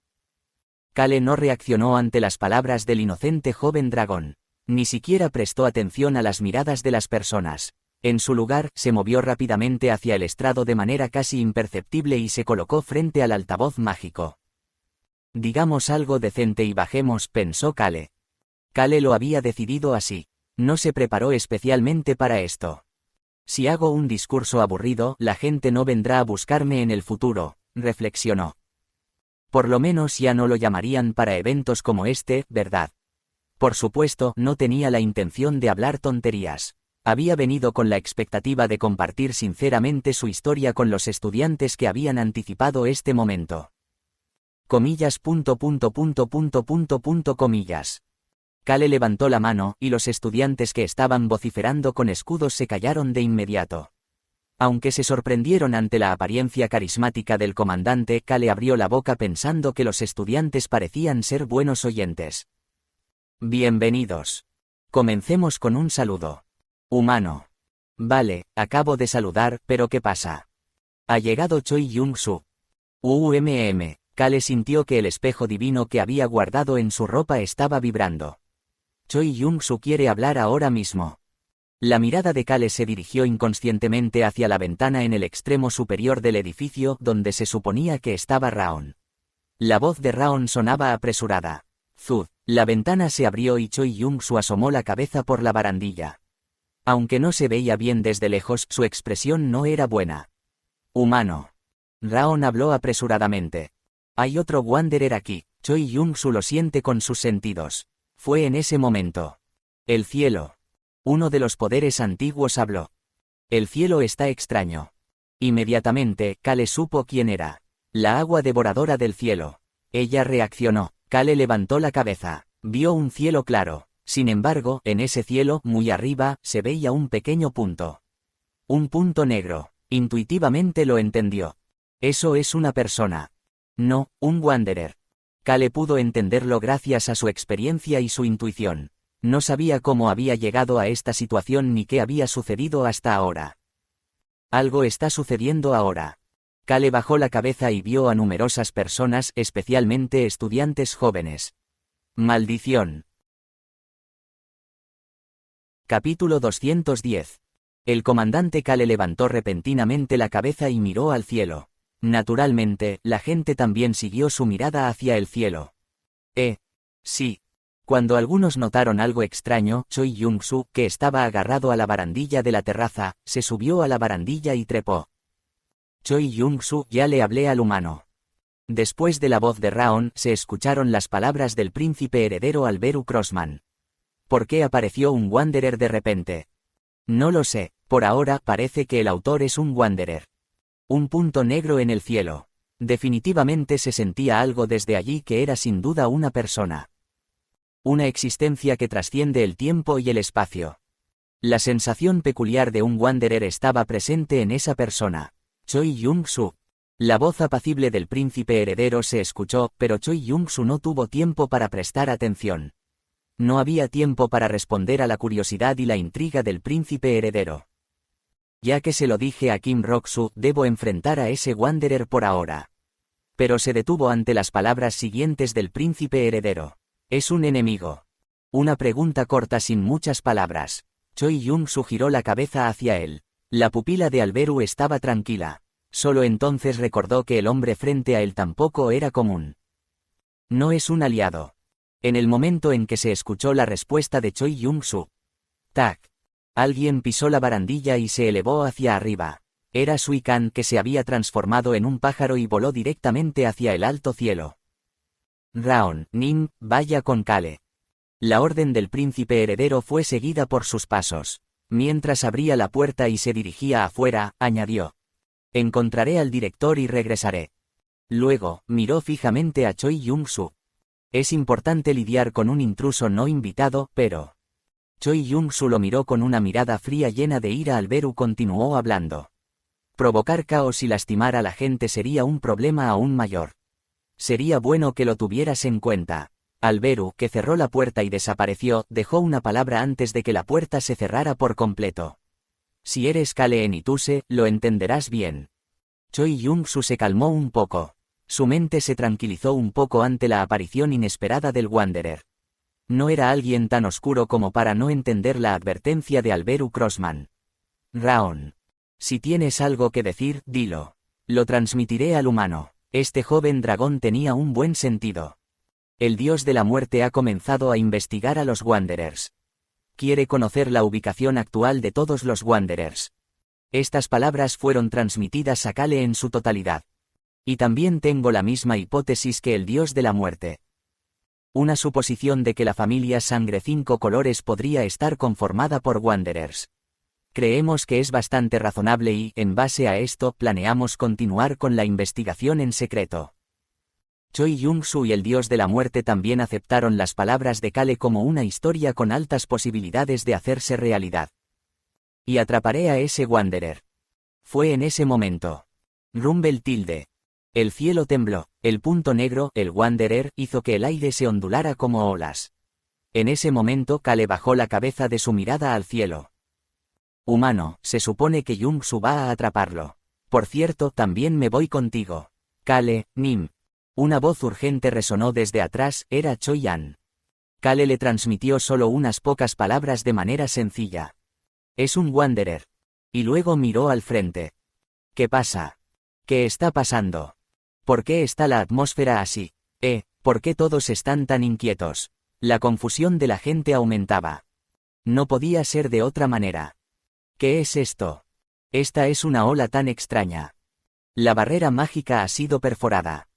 Cale no reaccionó ante las palabras del inocente joven dragón. Ni siquiera prestó atención a las miradas de las personas. En su lugar, se movió rápidamente hacia el estrado de manera casi imperceptible y se colocó frente al altavoz mágico. Digamos algo decente y bajemos, pensó Cale. Cale lo había decidido así. No se preparó especialmente para esto. Si hago un discurso aburrido, la gente no vendrá a buscarme en el futuro, reflexionó. Por lo menos ya no lo llamarían para eventos como este, ¿verdad? Por supuesto, no tenía la intención de hablar tonterías. Había venido con la expectativa de compartir sinceramente su historia con los estudiantes que habían anticipado este momento. Comillas. Comillas. Cale levantó la mano, y los estudiantes que estaban vociferando con escudos se callaron de inmediato. Aunque se sorprendieron ante la apariencia carismática del comandante, Cale abrió la boca pensando que los estudiantes parecían ser buenos oyentes. Bienvenidos. Comencemos con un saludo. Humano. Vale, acabo de saludar, pero ¿qué pasa? Ha llegado Choi Young-soo. Cale sintió que el espejo divino que había guardado en su ropa estaba vibrando. Choi Young-soo quiere hablar ahora mismo. La mirada de Cale se dirigió inconscientemente hacia la ventana en el extremo superior del edificio donde se suponía que estaba Raon. La voz de Raon sonaba apresurada. Zud. La ventana se abrió y Choi Young-soo asomó la cabeza por la barandilla. Aunque no se veía bien desde lejos, su expresión no era buena. Humano. Raon habló apresuradamente. Hay otro Wanderer aquí. Choi Young-soo lo siente con sus sentidos. Fue en ese momento. El cielo. Uno de los poderes antiguos habló. El cielo está extraño. Inmediatamente, Cale supo quién era. La agua devoradora del cielo. Ella reaccionó. Cale levantó la cabeza. Vio un cielo claro. Sin embargo, en ese cielo, muy arriba, se veía un pequeño punto. Un punto negro. Intuitivamente lo entendió. Eso es una persona. No, un Wanderer. Cale pudo entenderlo gracias a su experiencia y su intuición. No sabía cómo había llegado a esta situación ni qué había sucedido hasta ahora. Algo está sucediendo ahora. Cale bajó la cabeza y vio a numerosas personas, especialmente estudiantes jóvenes. Maldición. Capítulo 210. El comandante Cale levantó repentinamente la cabeza y miró al cielo. Naturalmente, la gente también siguió su mirada hacia el cielo. Sí. Cuando algunos notaron algo extraño, Choi Young-soo, que estaba agarrado a la barandilla de la terraza, se subió a la barandilla y trepó. Choi Young-soo, ya le hablé al humano. Después de la voz de Raon, se escucharon las palabras del príncipe heredero Alberu Crossman. ¿Por qué apareció un Wanderer de repente? No lo sé, por ahora parece que el autor es un Wanderer. Un punto negro en el cielo. Definitivamente se sentía algo desde allí que era sin duda una persona. Una existencia que trasciende el tiempo y el espacio. La sensación peculiar de un Wanderer estaba presente en esa persona. Choi Young-soo. La voz apacible del príncipe heredero se escuchó, pero Choi Young-soo no tuvo tiempo para prestar atención. No había tiempo para responder a la curiosidad y la intriga del príncipe heredero. Ya que se lo dije a Kim Rok-soo, debo enfrentar a ese Wanderer por ahora. Pero se detuvo ante las palabras siguientes del príncipe heredero. Es un enemigo. Una pregunta corta sin muchas palabras. Choi Young-soo giró la cabeza hacia él. La pupila de Alberu estaba tranquila. Solo entonces recordó que el hombre frente a él tampoco era común. No es un aliado. En el momento en que se escuchó la respuesta de Choi Yong-su. ¡Tac! Alguien pisó la barandilla y se elevó hacia arriba. Era Sui Kan, que se había transformado en un pájaro y voló directamente hacia el alto cielo. Raon, Nim, vaya con Kale. La orden del príncipe heredero fue seguida por sus pasos. Mientras abría la puerta y se dirigía afuera, añadió. Encontraré al director y regresaré. Luego, miró fijamente a Choi Yong-su. Es importante lidiar con un intruso no invitado, pero... Choi Yong-su lo miró con una mirada fría llena de ira. Alberu continuó hablando. Provocar caos y lastimar a la gente sería un problema aún mayor. Sería bueno que lo tuvieras en cuenta. Alberu, que cerró la puerta y desapareció, dejó una palabra antes de que la puerta se cerrara por completo. Si eres Kale en Ituse, lo entenderás bien. Choi Yong-su se calmó un poco. Su mente se tranquilizó un poco ante la aparición inesperada del Wanderer. No era alguien tan oscuro como para no entender la advertencia de Alberu Crossman. Raon. Si tienes algo que decir, dilo. Lo transmitiré al humano. Este joven dragón tenía un buen sentido. El dios de la muerte ha comenzado a investigar a los Wanderers. Quiere conocer la ubicación actual de todos los Wanderers. Estas palabras fueron transmitidas a Kale en su totalidad. Y también tengo la misma hipótesis que el dios de la muerte. Una suposición de que la familia Sangre 5 Colores podría estar conformada por Wanderers. Creemos que es bastante razonable y, en base a esto, planeamos continuar con la investigación en secreto. Choi Yong-su y el dios de la muerte también aceptaron las palabras de Kale como una historia con altas posibilidades de hacerse realidad. Y atraparé a ese Wanderer. Fue en ese momento. Rumble tilde. El cielo tembló, el punto negro, el Wanderer, hizo que el aire se ondulara como olas. En ese momento Kale bajó la cabeza de su mirada al cielo. Humano, se supone que Yong-su va a atraparlo. Por cierto, también me voy contigo. Kale, Nim. Una voz urgente resonó desde atrás, era Choi-an. Kale le transmitió solo unas pocas palabras de manera sencilla. Es un Wanderer. Y luego miró al frente. ¿Qué pasa? ¿Qué está pasando? ¿Por qué está la atmósfera así? ¿Por qué todos están tan inquietos? La confusión de la gente aumentaba. No podía ser de otra manera. ¿Qué es esto? Esta es una ola tan extraña. La barrera mágica ha sido perforada.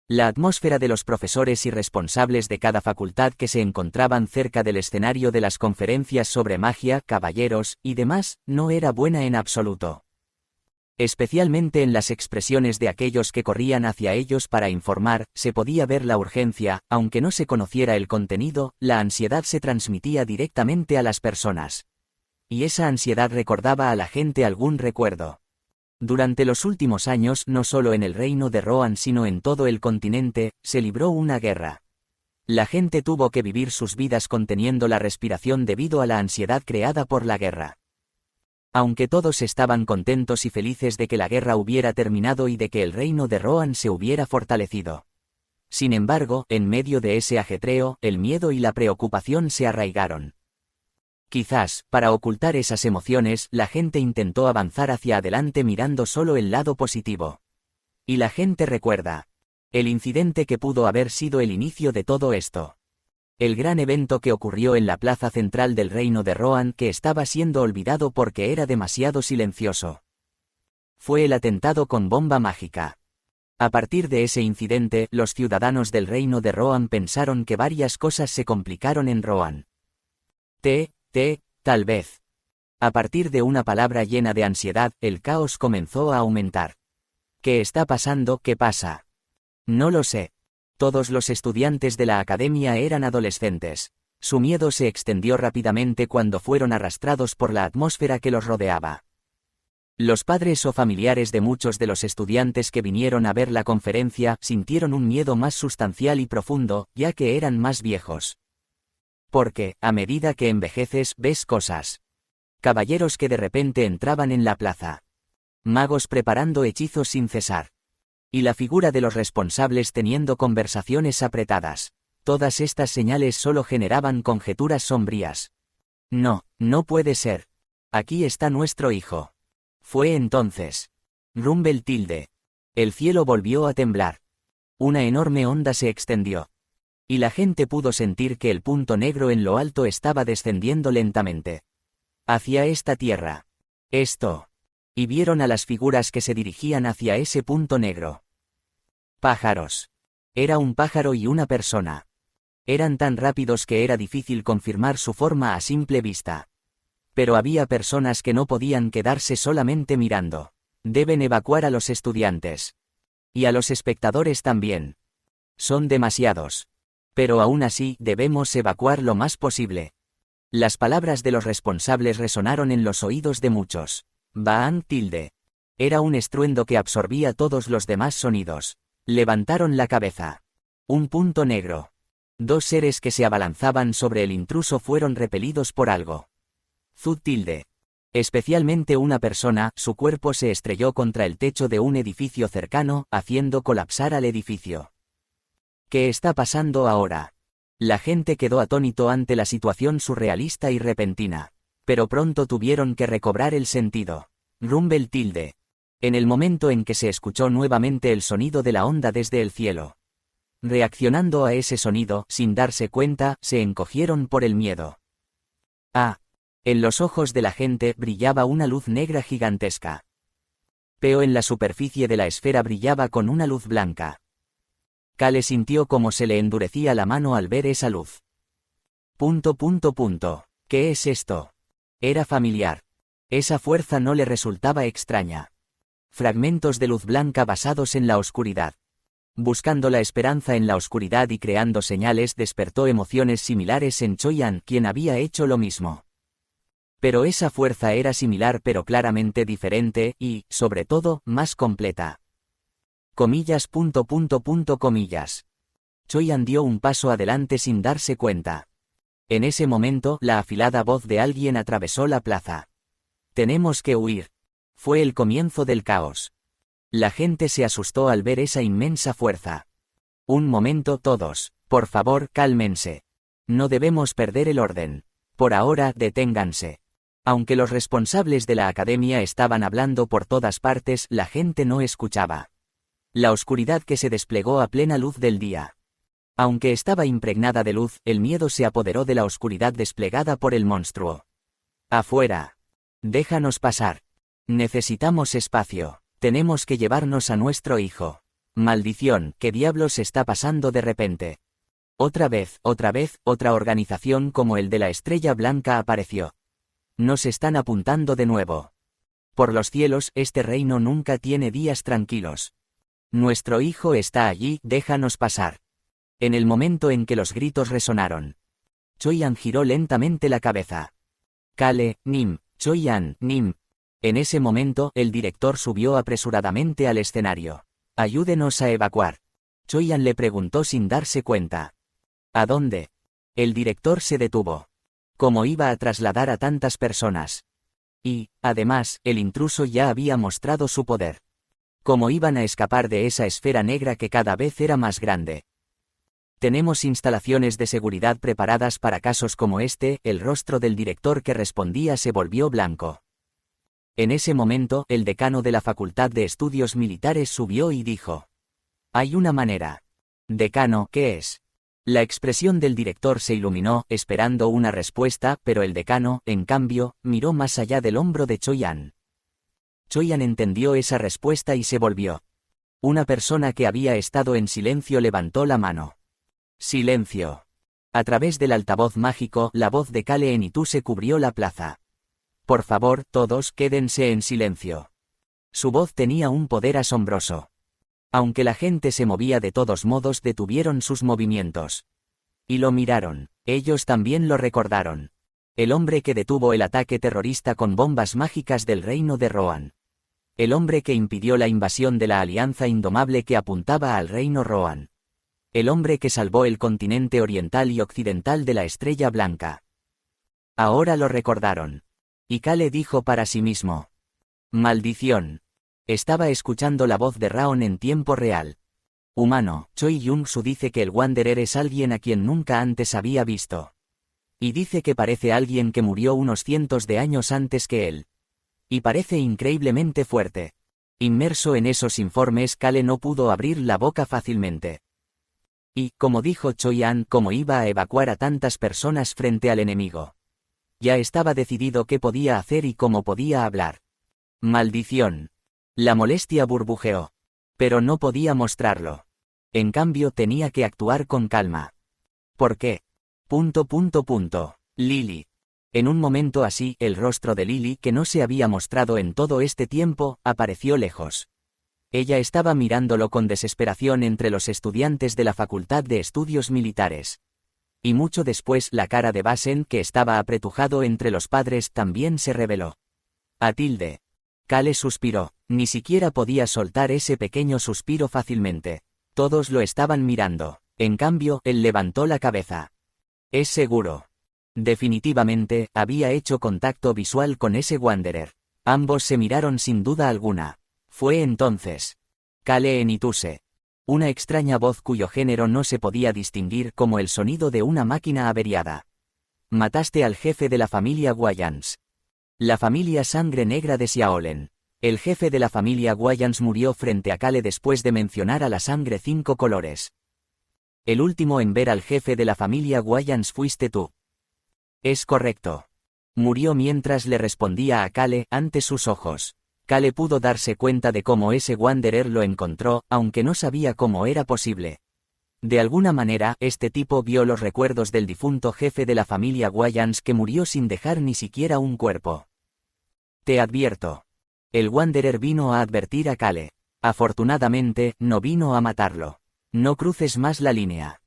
La atmósfera de los profesores y responsables de cada facultad que se encontraban cerca del escenario de las conferencias sobre magia, caballeros y demás, no era buena en absoluto. Especialmente en las expresiones de aquellos que corrían hacia ellos para informar, se podía ver la urgencia, aunque no se conociera el contenido, la ansiedad se transmitía directamente a las personas. Y esa ansiedad recordaba a la gente algún recuerdo. Durante los últimos años, no solo en el reino de Rohan sino en todo el continente, se libró una guerra. La gente tuvo que vivir sus vidas conteniendo la respiración debido a la ansiedad creada por la guerra. Aunque todos estaban contentos y felices de que la guerra hubiera terminado y de que el reino de Rohan se hubiera fortalecido. Sin embargo, en medio de ese ajetreo, el miedo y la preocupación se arraigaron. Quizás, para ocultar esas emociones, la gente intentó avanzar hacia adelante mirando solo el lado positivo. Y la gente recuerda el incidente que pudo haber sido el inicio de todo esto. El gran evento que ocurrió en la plaza central del reino de Rohan, que estaba siendo olvidado porque era demasiado silencioso. Fue el atentado con bomba mágica. A partir de ese incidente, los ciudadanos del reino de Rohan pensaron que varias cosas se complicaron en Rohan. Tal vez. A partir de una palabra llena de ansiedad, el caos comenzó a aumentar. ¿Qué está pasando? ¿Qué pasa? No lo sé. Todos los estudiantes de la academia eran adolescentes. Su miedo se extendió rápidamente cuando fueron arrastrados por la atmósfera que los rodeaba. Los padres o familiares de muchos de los estudiantes que vinieron a ver la conferencia sintieron un miedo más sustancial y profundo, ya que eran más viejos. Porque, a medida que envejeces, ves cosas. Caballeros que de repente entraban en la plaza. Magos preparando hechizos sin cesar. Y la figura de los responsables teniendo conversaciones apretadas. Todas estas señales solo generaban conjeturas sombrías. No, no puede ser. Aquí está nuestro hijo. Fue entonces. Rumble tilde. El cielo volvió a temblar. Una enorme onda se extendió. Y la gente pudo sentir que el punto negro en lo alto estaba descendiendo lentamente. Hacia esta tierra. Esto. Y vieron a las figuras que se dirigían hacia ese punto negro. Pájaros. Era un pájaro y una persona. Eran tan rápidos que era difícil confirmar su forma a simple vista. Pero había personas que no podían quedarse solamente mirando. Deben evacuar a los estudiantes. Y a los espectadores también. Son demasiados. Pero aún así, debemos evacuar lo más posible. Las palabras de los responsables resonaron en los oídos de muchos. Baan tilde. Era un estruendo que absorbía todos los demás sonidos. Levantaron la cabeza. Un punto negro. Dos seres que se abalanzaban sobre el intruso fueron repelidos por algo. Zud tilde. Especialmente una persona, su cuerpo se estrelló contra el techo de un edificio cercano, haciendo colapsar al edificio. ¿Qué está pasando ahora? La gente quedó atónito ante la situación surrealista y repentina. Pero pronto tuvieron que recobrar el sentido. Rumble tilde. En el momento en que se escuchó nuevamente el sonido de la onda desde el cielo. Reaccionando a ese sonido, sin darse cuenta, se encogieron por el miedo. En los ojos de la gente brillaba una luz negra gigantesca. Pero en la superficie de la esfera brillaba con una luz blanca. Kale sintió como se le endurecía la mano al ver esa luz. ¿Qué es esto? Era familiar. Esa fuerza no le resultaba extraña. Fragmentos de luz blanca basados en la oscuridad. Buscando la esperanza en la oscuridad y creando señales despertó emociones similares en Choyan, quien había hecho lo mismo. Pero esa fuerza era similar pero claramente diferente y, sobre todo, más completa. Comillas. Choyan dio un paso adelante sin darse cuenta. En ese momento, la afilada voz de alguien atravesó la plaza. Tenemos que huir. Fue el comienzo del caos. La gente se asustó al ver esa inmensa fuerza. Un momento todos, por favor, cálmense. No debemos perder el orden. Por ahora, deténganse. Aunque los responsables de la academia estaban hablando por todas partes, la gente no escuchaba. La oscuridad que se desplegó a plena luz del día. Aunque estaba impregnada de luz, el miedo se apoderó de la oscuridad desplegada por el monstruo. Afuera. Déjanos pasar. Necesitamos espacio. Tenemos que llevarnos a nuestro hijo. Maldición, ¿qué diablos está pasando de repente? Otra vez, otra organización como el de la Estrella Blanca apareció. Nos están apuntando de nuevo. Por los cielos, este reino nunca tiene días tranquilos. Nuestro hijo está allí, déjanos pasar. En el momento en que los gritos resonaron, Choyan giró lentamente la cabeza. Kale, Nim, Choyan, Nim. En ese momento, el director subió apresuradamente al escenario. Ayúdenos a evacuar. Choyan le preguntó sin darse cuenta. ¿A dónde? El director se detuvo. ¿Cómo iba a trasladar a tantas personas? Y, además, el intruso ya había mostrado su poder. ¿Cómo iban a escapar de esa esfera negra que cada vez era más grande? Tenemos instalaciones de seguridad preparadas para casos como este. El rostro del director que respondía se volvió blanco. En ese momento, el decano de la Facultad de Estudios Militares subió y dijo: Hay una manera. Decano, ¿qué es? La expresión del director se iluminó, esperando una respuesta, pero el decano, en cambio, miró más allá del hombro de Choyan. Choyan entendió esa respuesta y se volvió. Una persona que había estado en silencio levantó la mano. Silencio. A través del altavoz mágico, la voz de Kale Enituse cubrió la plaza. Por favor, todos quédense en silencio. Su voz tenía un poder asombroso. Aunque la gente se movía de todos modos, detuvieron sus movimientos. Y lo miraron. Ellos también lo recordaron. El hombre que detuvo el ataque terrorista con bombas mágicas del reino de Rohan. El hombre que impidió la invasión de la alianza indomable que apuntaba al reino Rohan. El hombre que salvó el continente oriental y occidental de la Estrella Blanca. Ahora lo recordaron. Y Kale dijo para sí mismo: Maldición. Estaba escuchando la voz de Raon en tiempo real. Humano, Choi Jung-su dice que el Wanderer es alguien a quien nunca antes había visto. Y dice que parece alguien que murió unos cientos de años antes que él. Y parece increíblemente fuerte. Inmerso en esos informes, Kale no pudo abrir la boca fácilmente. Y, como dijo Choi-an, ¿cómo iba a evacuar a tantas personas frente al enemigo? Ya estaba decidido qué podía hacer y cómo podía hablar. Maldición. La molestia burbujeó. Pero no podía mostrarlo. En cambio tenía que actuar con calma. ¿Por qué? Lily. En un momento así, el rostro de Lily, que no se había mostrado en todo este tiempo, apareció lejos. Ella estaba mirándolo con desesperación entre los estudiantes de la Facultad de Estudios Militares. Y mucho después, la cara de Basen, que estaba apretujado entre los padres, también se reveló. Atilde. Kale suspiró. Ni siquiera podía soltar ese pequeño suspiro fácilmente. Todos lo estaban mirando. En cambio, él levantó la cabeza. Es seguro. Definitivamente, había hecho contacto visual con ese Wanderer. Ambos se miraron sin duda alguna. Fue entonces. Kale Enituse. Una extraña voz cuyo género no se podía distinguir, como el sonido de una máquina averiada. Mataste al jefe de la familia Wayans. La familia Sangre Negra de Xiaolen. El jefe de la familia Wayans murió frente a Kale después de mencionar a la sangre 5 colores. El último en ver al jefe de la familia Wayans fuiste tú. Es correcto. Murió mientras le respondía a Kale, ante sus ojos. Kale pudo darse cuenta de cómo ese Wanderer lo encontró, aunque no sabía cómo era posible. De alguna manera, este tipo vio los recuerdos del difunto jefe de la familia Wayans que murió sin dejar ni siquiera un cuerpo. Te advierto. El Wanderer vino a advertir a Kale. Afortunadamente, no vino a matarlo. No cruces más la línea.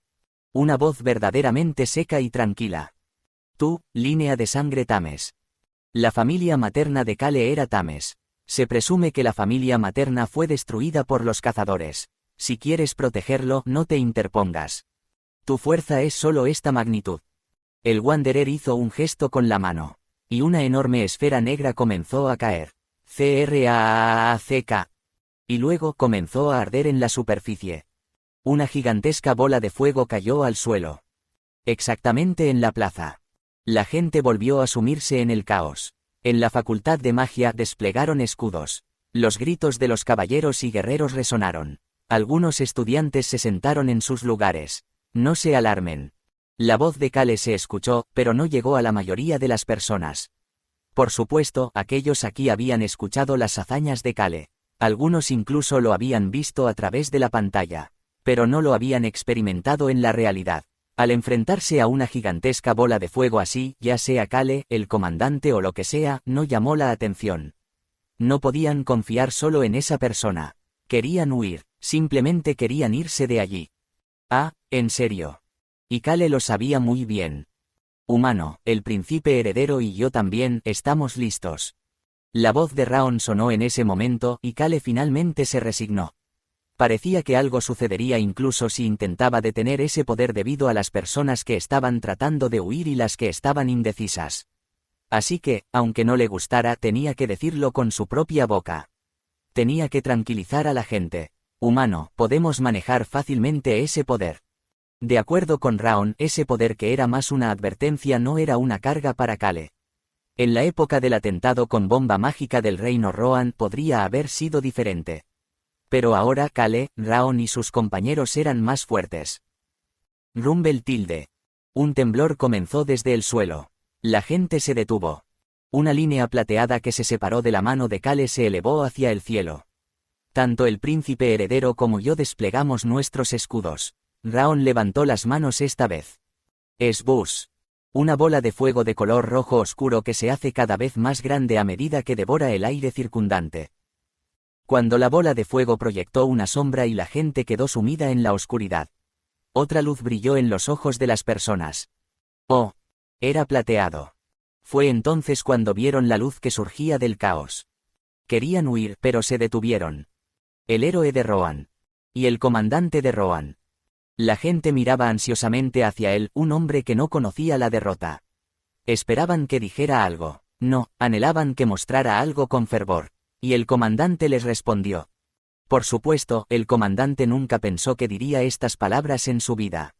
Una voz verdaderamente seca y tranquila. Tú, línea de sangre Tames. La familia materna de Kale era Tames. Se presume que la familia materna fue destruida por los cazadores. Si quieres protegerlo, no te interpongas. Tu fuerza es solo esta magnitud. El Wanderer hizo un gesto con la mano. Y una enorme esfera negra comenzó a caer. CRAACK. Y luego comenzó a arder en la superficie. Una gigantesca bola de fuego cayó al suelo. Exactamente en la plaza. La gente volvió a sumirse en el caos. En la facultad de magia desplegaron escudos. Los gritos de los caballeros y guerreros resonaron. Algunos estudiantes se sentaron en sus lugares. No se alarmen. La voz de Kale se escuchó, pero no llegó a la mayoría de las personas. Por supuesto, aquellos aquí habían escuchado las hazañas de Kale. Algunos incluso lo habían visto a través de la pantalla. Pero no lo habían experimentado en la realidad. Al enfrentarse a una gigantesca bola de fuego así, ya sea Kale, el comandante o lo que sea, no llamó la atención. No podían confiar solo en esa persona. Querían huir, simplemente querían irse de allí. Ah, en serio. Y Kale lo sabía muy bien. Humano, el príncipe heredero y yo también, estamos listos. La voz de Raon sonó en ese momento, y Kale finalmente se resignó. Parecía que algo sucedería incluso si intentaba detener ese poder debido a las personas que estaban tratando de huir y las que estaban indecisas. Así que, aunque no le gustara, tenía que decirlo con su propia boca. Tenía que tranquilizar a la gente. Humano, podemos manejar fácilmente ese poder. De acuerdo con Raon, ese poder que era más una advertencia no era una carga para Kale. En la época del atentado con bomba mágica del reino Rohan podría haber sido diferente. Pero ahora Kale, Raon y sus compañeros eran más fuertes. Rumble tilde. Un temblor comenzó desde el suelo. La gente se detuvo. Una línea plateada que se separó de la mano de Kale se elevó hacia el cielo. Tanto el príncipe heredero como yo desplegamos nuestros escudos. Raon levantó las manos esta vez. Es Bus. Una bola de fuego de color rojo oscuro que se hace cada vez más grande a medida que devora el aire circundante. Cuando la bola de fuego proyectó una sombra y la gente quedó sumida en la oscuridad. Otra luz brilló en los ojos de las personas. Oh, era plateado. Fue entonces cuando vieron la luz que surgía del caos. Querían huir, pero se detuvieron. El héroe de Rohan. Y el comandante de Rohan. La gente miraba ansiosamente hacia él, un hombre que no conocía la derrota. Esperaban que dijera algo. No, anhelaban que mostrara algo con fervor. Y el comandante les respondió. Por supuesto, el comandante nunca pensó que diría estas palabras en su vida.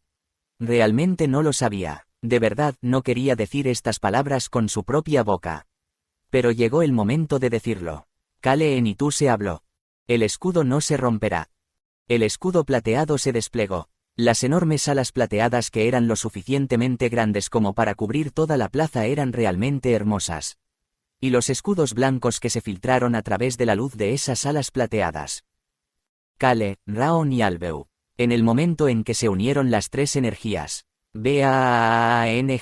Realmente no lo sabía. De verdad, no quería decir estas palabras con su propia boca. Pero llegó el momento de decirlo. Kale Enituse habló. El escudo no se romperá. El escudo plateado se desplegó. Las enormes alas plateadas que eran lo suficientemente grandes como para cubrir toda la plaza eran realmente hermosas. Y los escudos blancos que se filtraron a través de la luz de esas alas plateadas. Kale, Raon y Albeud. En el momento en que se unieron las tres energías. BAANG.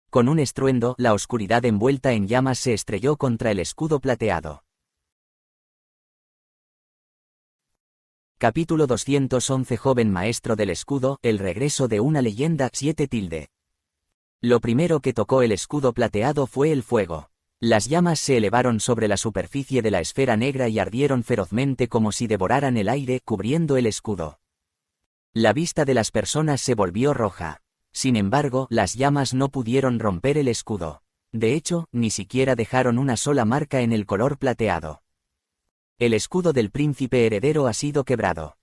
Con un estruendo, la oscuridad envuelta en llamas se estrelló contra el escudo plateado. Capítulo 211. Joven maestro del escudo, el regreso de una leyenda. 7. Lo primero que tocó el escudo plateado fue el fuego. Las llamas se elevaron sobre la superficie de la esfera negra y ardieron ferozmente como si devoraran el aire, cubriendo el escudo. La vista de las personas se volvió roja. Sin embargo, las llamas no pudieron romper el escudo. De hecho, ni siquiera dejaron una sola marca en el color plateado. El escudo del príncipe heredero ha sido quebrado.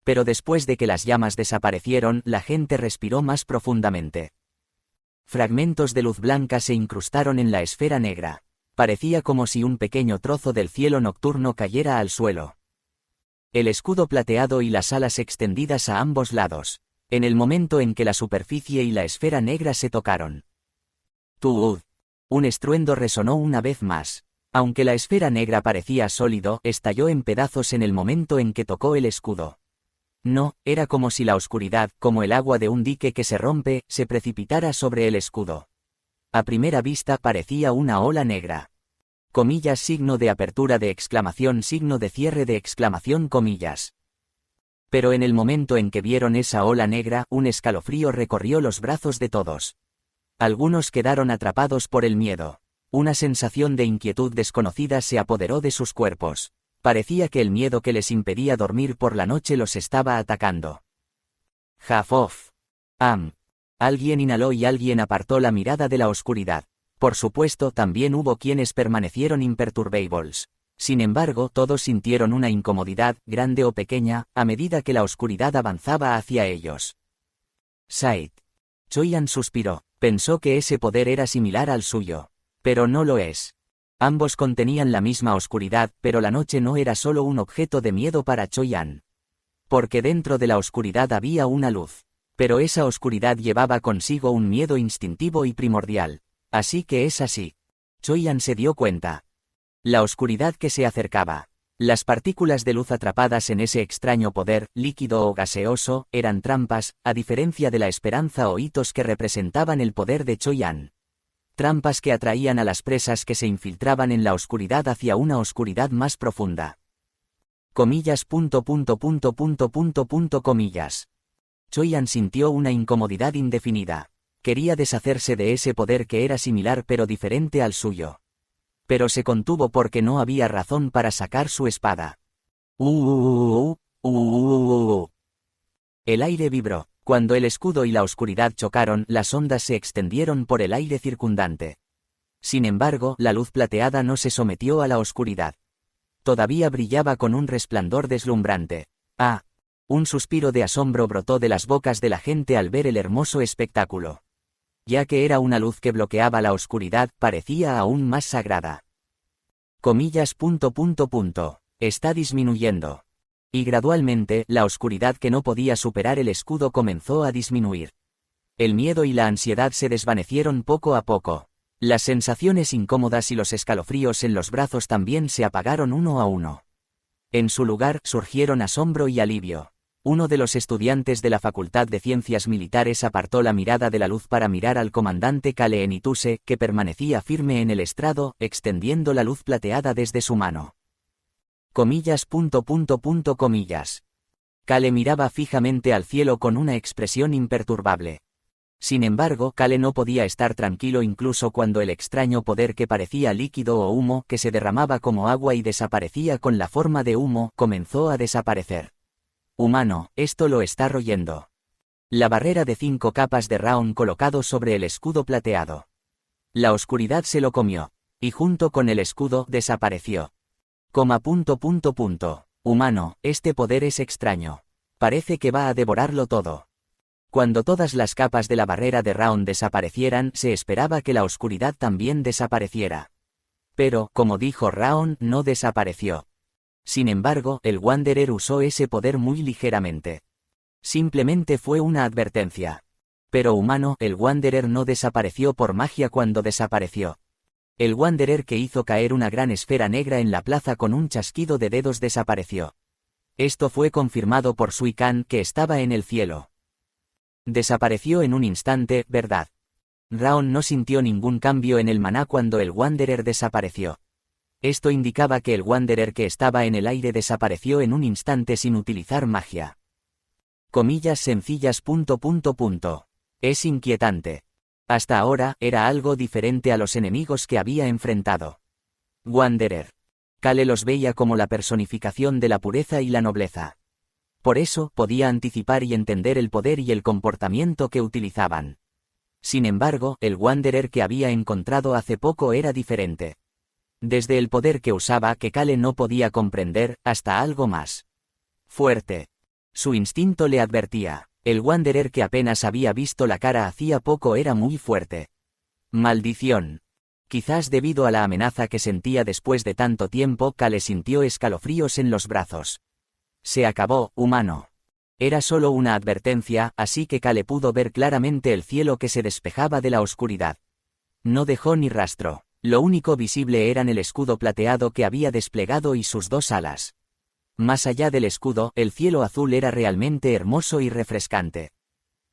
Pero después de que las llamas desaparecieron, la gente respiró más profundamente. Fragmentos de luz blanca se incrustaron en la esfera negra. Parecía como si un pequeño trozo del cielo nocturno cayera al suelo. El escudo plateado y las alas extendidas a ambos lados. En el momento en que la superficie y la esfera negra se tocaron. ¡Tuud! Un estruendo resonó una vez más. Aunque la esfera negra parecía sólido, estalló en pedazos en el momento en que tocó el escudo. No, era como si la oscuridad, como el agua de un dique que se rompe, se precipitara sobre el escudo. A primera vista parecía una ola negra. Comillas, signo de apertura de exclamación, signo de cierre de exclamación, comillas. Pero en el momento en que vieron esa ola negra, un escalofrío recorrió los brazos de todos. Algunos quedaron atrapados por el miedo. Una sensación de inquietud desconocida se apoderó de sus cuerpos. Parecía que el miedo que les impedía dormir por la noche los estaba atacando. Jafof. Alguien inhaló y alguien apartó la mirada de la oscuridad. Por supuesto, también hubo quienes permanecieron imperturbables. Sin embargo, todos sintieron una incomodidad, grande o pequeña, a medida que la oscuridad avanzaba hacia ellos. Said. Choyan suspiró. Pensó que ese poder era similar al suyo. Pero no lo es. Ambos contenían la misma oscuridad, pero la noche no era solo un objeto de miedo para Choyan. Porque dentro de la oscuridad había una luz. Pero esa oscuridad llevaba consigo un miedo instintivo y primordial. Así que es así. Choyan se dio cuenta. La oscuridad que se acercaba. Las partículas de luz atrapadas en ese extraño poder, líquido o gaseoso, eran trampas, a diferencia de la esperanza o hitos que representaban el poder de Choyan. Trampas que atraían a las presas que se infiltraban en la oscuridad hacia una oscuridad más profunda. Comillas. Comillas. Choyan sintió una incomodidad indefinida. Quería deshacerse de ese poder que era similar pero diferente al suyo. Pero se contuvo porque no había razón para sacar su espada. El aire vibró. Cuando el escudo y la oscuridad chocaron, las ondas se extendieron por el aire circundante. Sin embargo, la luz plateada no se sometió a la oscuridad. Todavía brillaba con un resplandor deslumbrante. Un suspiro de asombro brotó de las bocas de la gente al ver el hermoso espectáculo. Ya que era una luz que bloqueaba la oscuridad, parecía aún más sagrada. Comillas. Está disminuyendo. Y gradualmente, la oscuridad que no podía superar el escudo comenzó a disminuir. El miedo y la ansiedad se desvanecieron poco a poco. Las sensaciones incómodas y los escalofríos en los brazos también se apagaron uno a uno. En su lugar, surgieron asombro y alivio. Uno de los estudiantes de la Facultad de Ciencias Militares apartó la mirada de la luz para mirar al comandante Kale Enituse, que permanecía firme en el estrado, extendiendo la luz plateada desde su mano. Comillas. Comillas. Kale miraba fijamente al cielo con una expresión imperturbable. Sin embargo, Kale no podía estar tranquilo incluso cuando el extraño poder que parecía líquido o humo, que se derramaba como agua y desaparecía con la forma de humo, comenzó a desaparecer. Humano, esto lo está royendo. La barrera de 5 capas de Raon colocado sobre el escudo plateado. La oscuridad se lo comió. Y junto con el escudo, desapareció. Humano, este poder es extraño. Parece que va a devorarlo todo. Cuando todas las capas de la barrera de Raon desaparecieran, se esperaba que la oscuridad también desapareciera. Pero, como dijo Raon, no desapareció. Sin embargo, el Wanderer usó ese poder muy ligeramente. Simplemente fue una advertencia. Pero humano, el Wanderer no desapareció por magia cuando desapareció. El Wanderer que hizo caer una gran esfera negra en la plaza con un chasquido de dedos desapareció. Esto fue confirmado por Suican, que estaba en el cielo. Desapareció en un instante, ¿verdad? Raon no sintió ningún cambio en el maná cuando el Wanderer desapareció. Esto indicaba que el Wanderer que estaba en el aire desapareció en un instante sin utilizar magia. Comillas sencillas. Es inquietante. Hasta ahora, era algo diferente a los enemigos que había enfrentado. Wanderer. Kale los veía como la personificación de la pureza y la nobleza. Por eso, podía anticipar y entender el poder y el comportamiento que utilizaban. Sin embargo, el Wanderer que había encontrado hace poco era diferente. Desde el poder que usaba que Kale no podía comprender, hasta algo más fuerte. Su instinto le advertía. El Wanderer que apenas había visto la cara hacía poco era muy fuerte. Maldición. Quizás debido a la amenaza que sentía después de tanto tiempo, Kale sintió escalofríos en los brazos. Se acabó, humano. Era solo una advertencia, así que Kale pudo ver claramente el cielo que se despejaba de la oscuridad. No dejó ni rastro. Lo único visible eran el escudo plateado que había desplegado y sus dos alas. Más allá del escudo, el cielo azul era realmente hermoso y refrescante.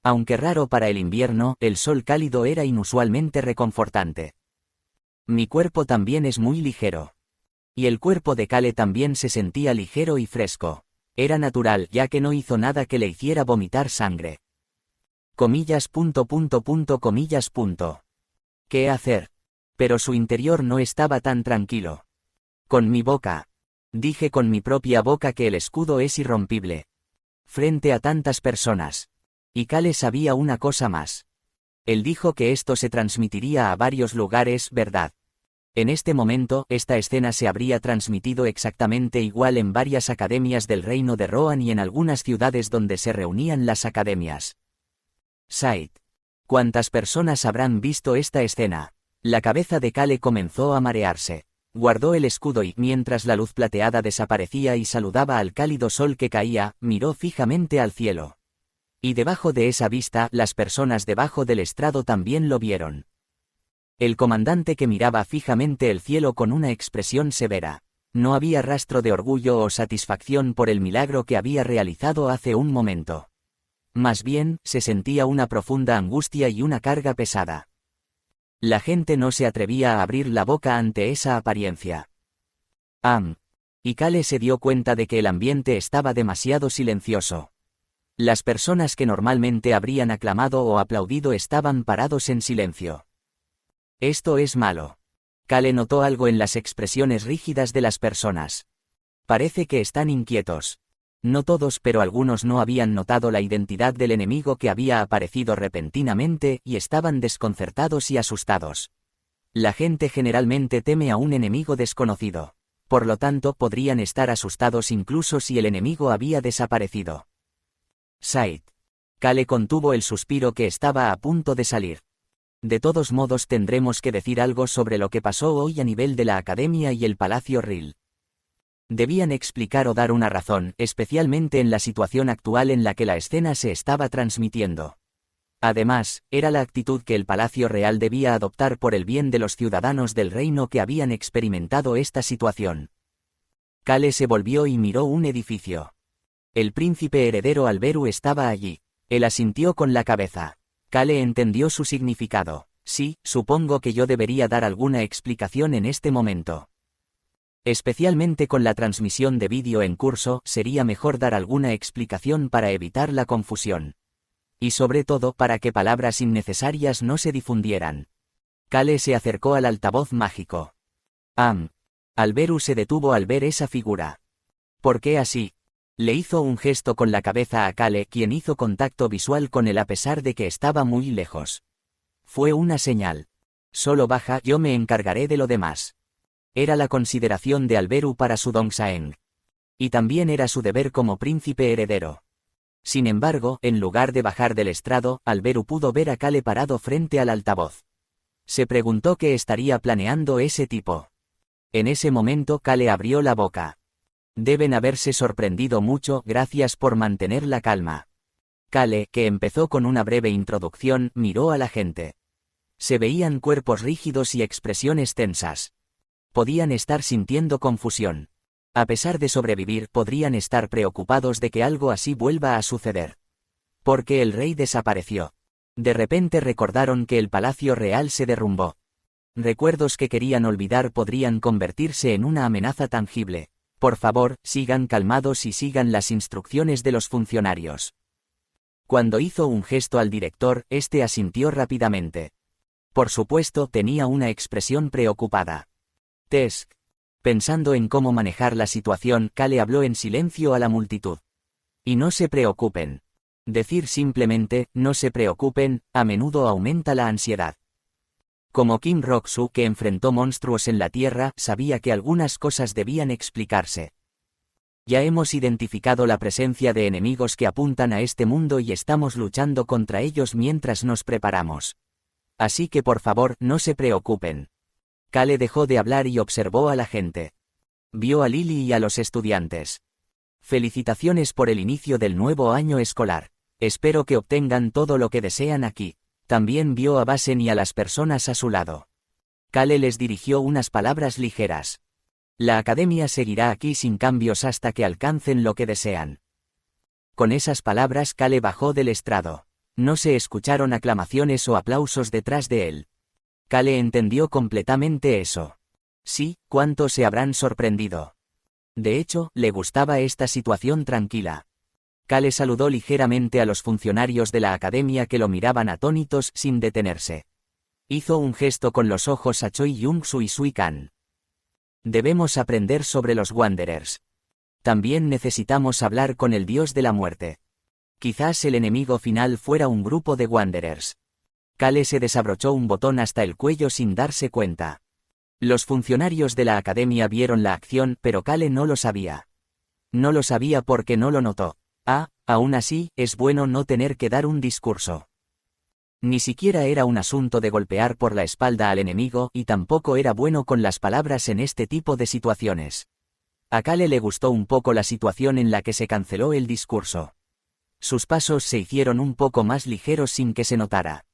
Aunque raro para el invierno, el sol cálido era inusualmente reconfortante. Mi cuerpo también es muy ligero. Y el cuerpo de Kale también se sentía ligero y fresco. Era natural, ya que no hizo nada que le hiciera vomitar sangre. Comillas. ¿Qué hacer? Pero su interior no estaba tan tranquilo. Con mi boca. Dije con mi propia boca que el escudo es irrompible. Frente a tantas personas. Y Kale sabía una cosa más. Él dijo que esto se transmitiría a varios lugares, ¿verdad? En este momento, esta escena se habría transmitido exactamente igual en varias academias del reino de Rohan y en algunas ciudades donde se reunían las academias. Said. ¿Cuántas personas habrán visto esta escena? La cabeza de Kale comenzó a marearse. Guardó el escudo y, mientras la luz plateada desaparecía y saludaba al cálido sol que caía, miró fijamente al cielo. Y debajo de esa vista, las personas debajo del estrado también lo vieron. El comandante que miraba fijamente el cielo con una expresión severa. No había rastro de orgullo o satisfacción por el milagro que había realizado hace un momento. Más bien, se sentía una profunda angustia y una carga pesada. La gente no se atrevía a abrir la boca ante esa apariencia. Y Kale se dio cuenta de que el ambiente estaba demasiado silencioso. Las personas que normalmente habrían aclamado o aplaudido estaban parados en silencio. Esto es malo. Kale notó algo en las expresiones rígidas de las personas. Parece que están inquietos. No todos, pero algunos no habían notado la identidad del enemigo que había aparecido repentinamente y estaban desconcertados y asustados. La gente generalmente teme a un enemigo desconocido. Por lo tanto, podrían estar asustados incluso si el enemigo había desaparecido. Said. Kale contuvo el suspiro que estaba a punto de salir. De todos modos tendremos que decir algo sobre lo que pasó hoy a nivel de la academia y el Palacio Ril. Debían explicar o dar una razón, especialmente en la situación actual en la que la escena se estaba transmitiendo. Además, era la actitud que el Palacio Real debía adoptar por el bien de los ciudadanos del reino que habían experimentado esta situación. Kale se volvió y miró un edificio. El príncipe heredero Alberu estaba allí. Él asintió con la cabeza. Kale entendió su significado. Sí, supongo que yo debería dar alguna explicación en este momento. Especialmente con la transmisión de vídeo en curso, sería mejor dar alguna explicación para evitar la confusión. Y sobre todo para que palabras innecesarias no se difundieran. Kale se acercó al altavoz mágico. Alberu se detuvo al ver esa figura. ¿Por qué así? Le hizo un gesto con la cabeza a Kale, quien hizo contacto visual con él a pesar de que estaba muy lejos. Fue una señal. Solo baja, yo me encargaré de lo demás. Era la consideración de Alberu para su Dongsaeng. Y también era su deber como príncipe heredero. Sin embargo, en lugar de bajar del estrado, Alberu pudo ver a Kale parado frente al altavoz. Se preguntó qué estaría planeando ese tipo. En ese momento Kale abrió la boca. Deben haberse sorprendido mucho, gracias por mantener la calma. Kale, que empezó con una breve introducción, miró a la gente. Se veían cuerpos rígidos y expresiones tensas. Podían estar sintiendo confusión. A pesar de sobrevivir, podrían estar preocupados de que algo así vuelva a suceder. Porque el rey desapareció. De repente recordaron que el palacio real se derrumbó. Recuerdos que querían olvidar podrían convertirse en una amenaza tangible. Por favor, sigan calmados y sigan las instrucciones de los funcionarios. Cuando hizo un gesto al director, este asintió rápidamente. Por supuesto, tenía una expresión preocupada. Tesk. Pensando en cómo manejar la situación, Kale habló en silencio a la multitud. Y no se preocupen. Decir simplemente, no se preocupen, a menudo aumenta la ansiedad. Como Kim Rok-su, que enfrentó monstruos en la Tierra, sabía que algunas cosas debían explicarse. Ya hemos identificado la presencia de enemigos que apuntan a este mundo y estamos luchando contra ellos mientras nos preparamos. Así que por favor, no se preocupen. Kale dejó de hablar y observó a la gente. Vio a Lily y a los estudiantes. Felicitaciones por el inicio del nuevo año escolar. Espero que obtengan todo lo que desean aquí. También vio a Basen y a las personas a su lado. Kale les dirigió unas palabras ligeras. La academia seguirá aquí sin cambios hasta que alcancen lo que desean. Con esas palabras Kale bajó del estrado. No se escucharon aclamaciones o aplausos detrás de él. Kale entendió completamente eso. Sí, ¿cuántos se habrán sorprendido? De hecho, le gustaba esta situación tranquila. Kale saludó ligeramente a los funcionarios de la academia que lo miraban atónitos sin detenerse. Hizo un gesto con los ojos a Choi Young-su y Sui Kan. Debemos aprender sobre los Wanderers. También necesitamos hablar con el dios de la muerte. Quizás el enemigo final fuera un grupo de Wanderers. Kale se desabrochó un botón hasta el cuello sin darse cuenta. Los funcionarios de la academia vieron la acción, pero Kale no lo sabía. No lo sabía porque no lo notó. Aún así, es bueno no tener que dar un discurso. Ni siquiera era un asunto de golpear por la espalda al enemigo, y tampoco era bueno con las palabras en este tipo de situaciones. A Kale le gustó un poco la situación en la que se canceló el discurso. Sus pasos se hicieron un poco más ligeros sin que se notara.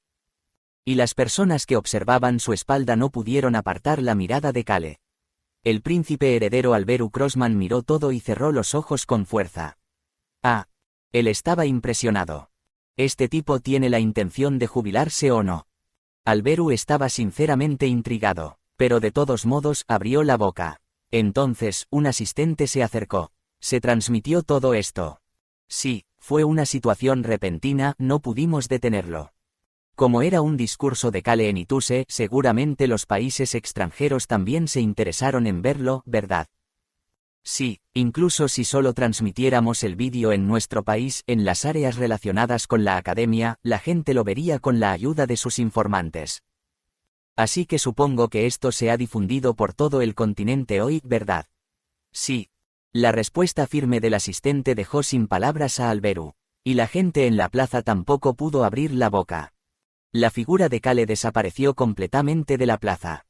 Y las personas que observaban su espalda no pudieron apartar la mirada de Kale. El príncipe heredero Alberu Crossman miró todo y cerró los ojos con fuerza. Él estaba impresionado. ¿Este tipo tiene la intención de jubilarse o no? Alberu estaba sinceramente intrigado, pero de todos modos abrió la boca. Entonces, un asistente se acercó. Se transmitió todo esto. Sí, fue una situación repentina, no pudimos detenerlo. Como era un discurso de Kale en Ituse, seguramente los países extranjeros también se interesaron en verlo, ¿verdad? Sí, incluso si solo transmitiéramos el vídeo en nuestro país, en las áreas relacionadas con la academia, la gente lo vería con la ayuda de sus informantes. Así que supongo que esto se ha difundido por todo el continente hoy, ¿verdad? Sí. La respuesta firme del asistente dejó sin palabras a Alberu, y la gente en la plaza tampoco pudo abrir la boca. La figura de Kale desapareció completamente de la plaza.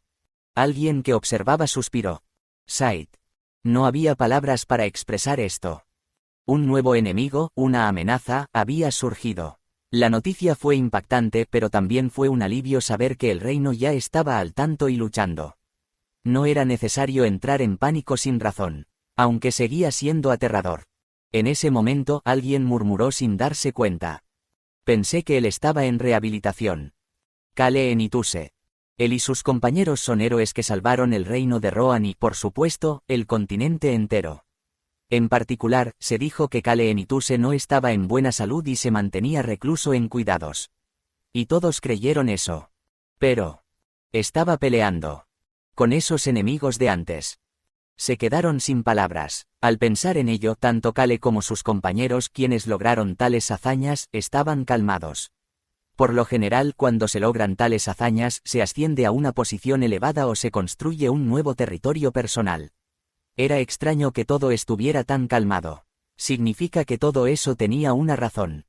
Alguien que observaba suspiró. Said. No había palabras para expresar esto. Un nuevo enemigo, una amenaza, había surgido. La noticia fue impactante, pero también fue un alivio saber que el reino ya estaba al tanto y luchando. No era necesario entrar en pánico sin razón, aunque seguía siendo aterrador. En ese momento alguien murmuró sin darse cuenta. Pensé que él estaba en rehabilitación. Kale en Ituse. Él y sus compañeros son héroes que salvaron el reino de Rohan y, por supuesto, el continente entero. En particular, se dijo que Kale en Ituse no estaba en buena salud y se mantenía recluso en cuidados. Y todos creyeron eso. Pero estaba peleando con esos enemigos de antes. Se quedaron sin palabras. Al pensar en ello, tanto Kale como sus compañeros, quienes lograron tales hazañas, estaban calmados. Por lo general, cuando se logran tales hazañas, se asciende a una posición elevada o se construye un nuevo territorio personal. Era extraño que todo estuviera tan calmado. Significa que todo eso tenía una razón.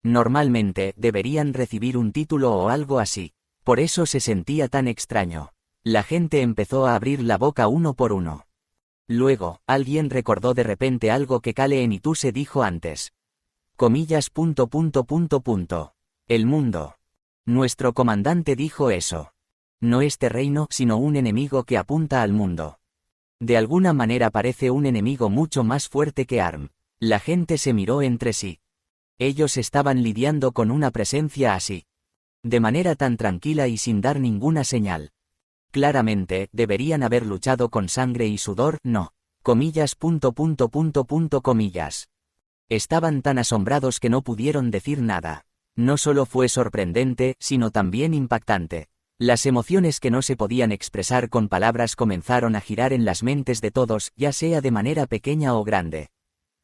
Normalmente, deberían recibir un título o algo así. Por eso se sentía tan extraño. La gente empezó a abrir la boca uno por uno. Luego, alguien recordó de repente algo que Kale Enituse dijo antes. Comillas. El mundo. Nuestro comandante dijo eso. No este reino, sino un enemigo que apunta al mundo. De alguna manera parece un enemigo mucho más fuerte que ARM. La gente se miró entre sí. Ellos estaban lidiando con una presencia así. De manera tan tranquila y sin dar ninguna señal. Claramente, deberían haber luchado con sangre y sudor, no. Comillas. Comillas. Estaban tan asombrados que no pudieron decir nada. No solo fue sorprendente, sino también impactante. Las emociones que no se podían expresar con palabras comenzaron a girar en las mentes de todos, ya sea de manera pequeña o grande.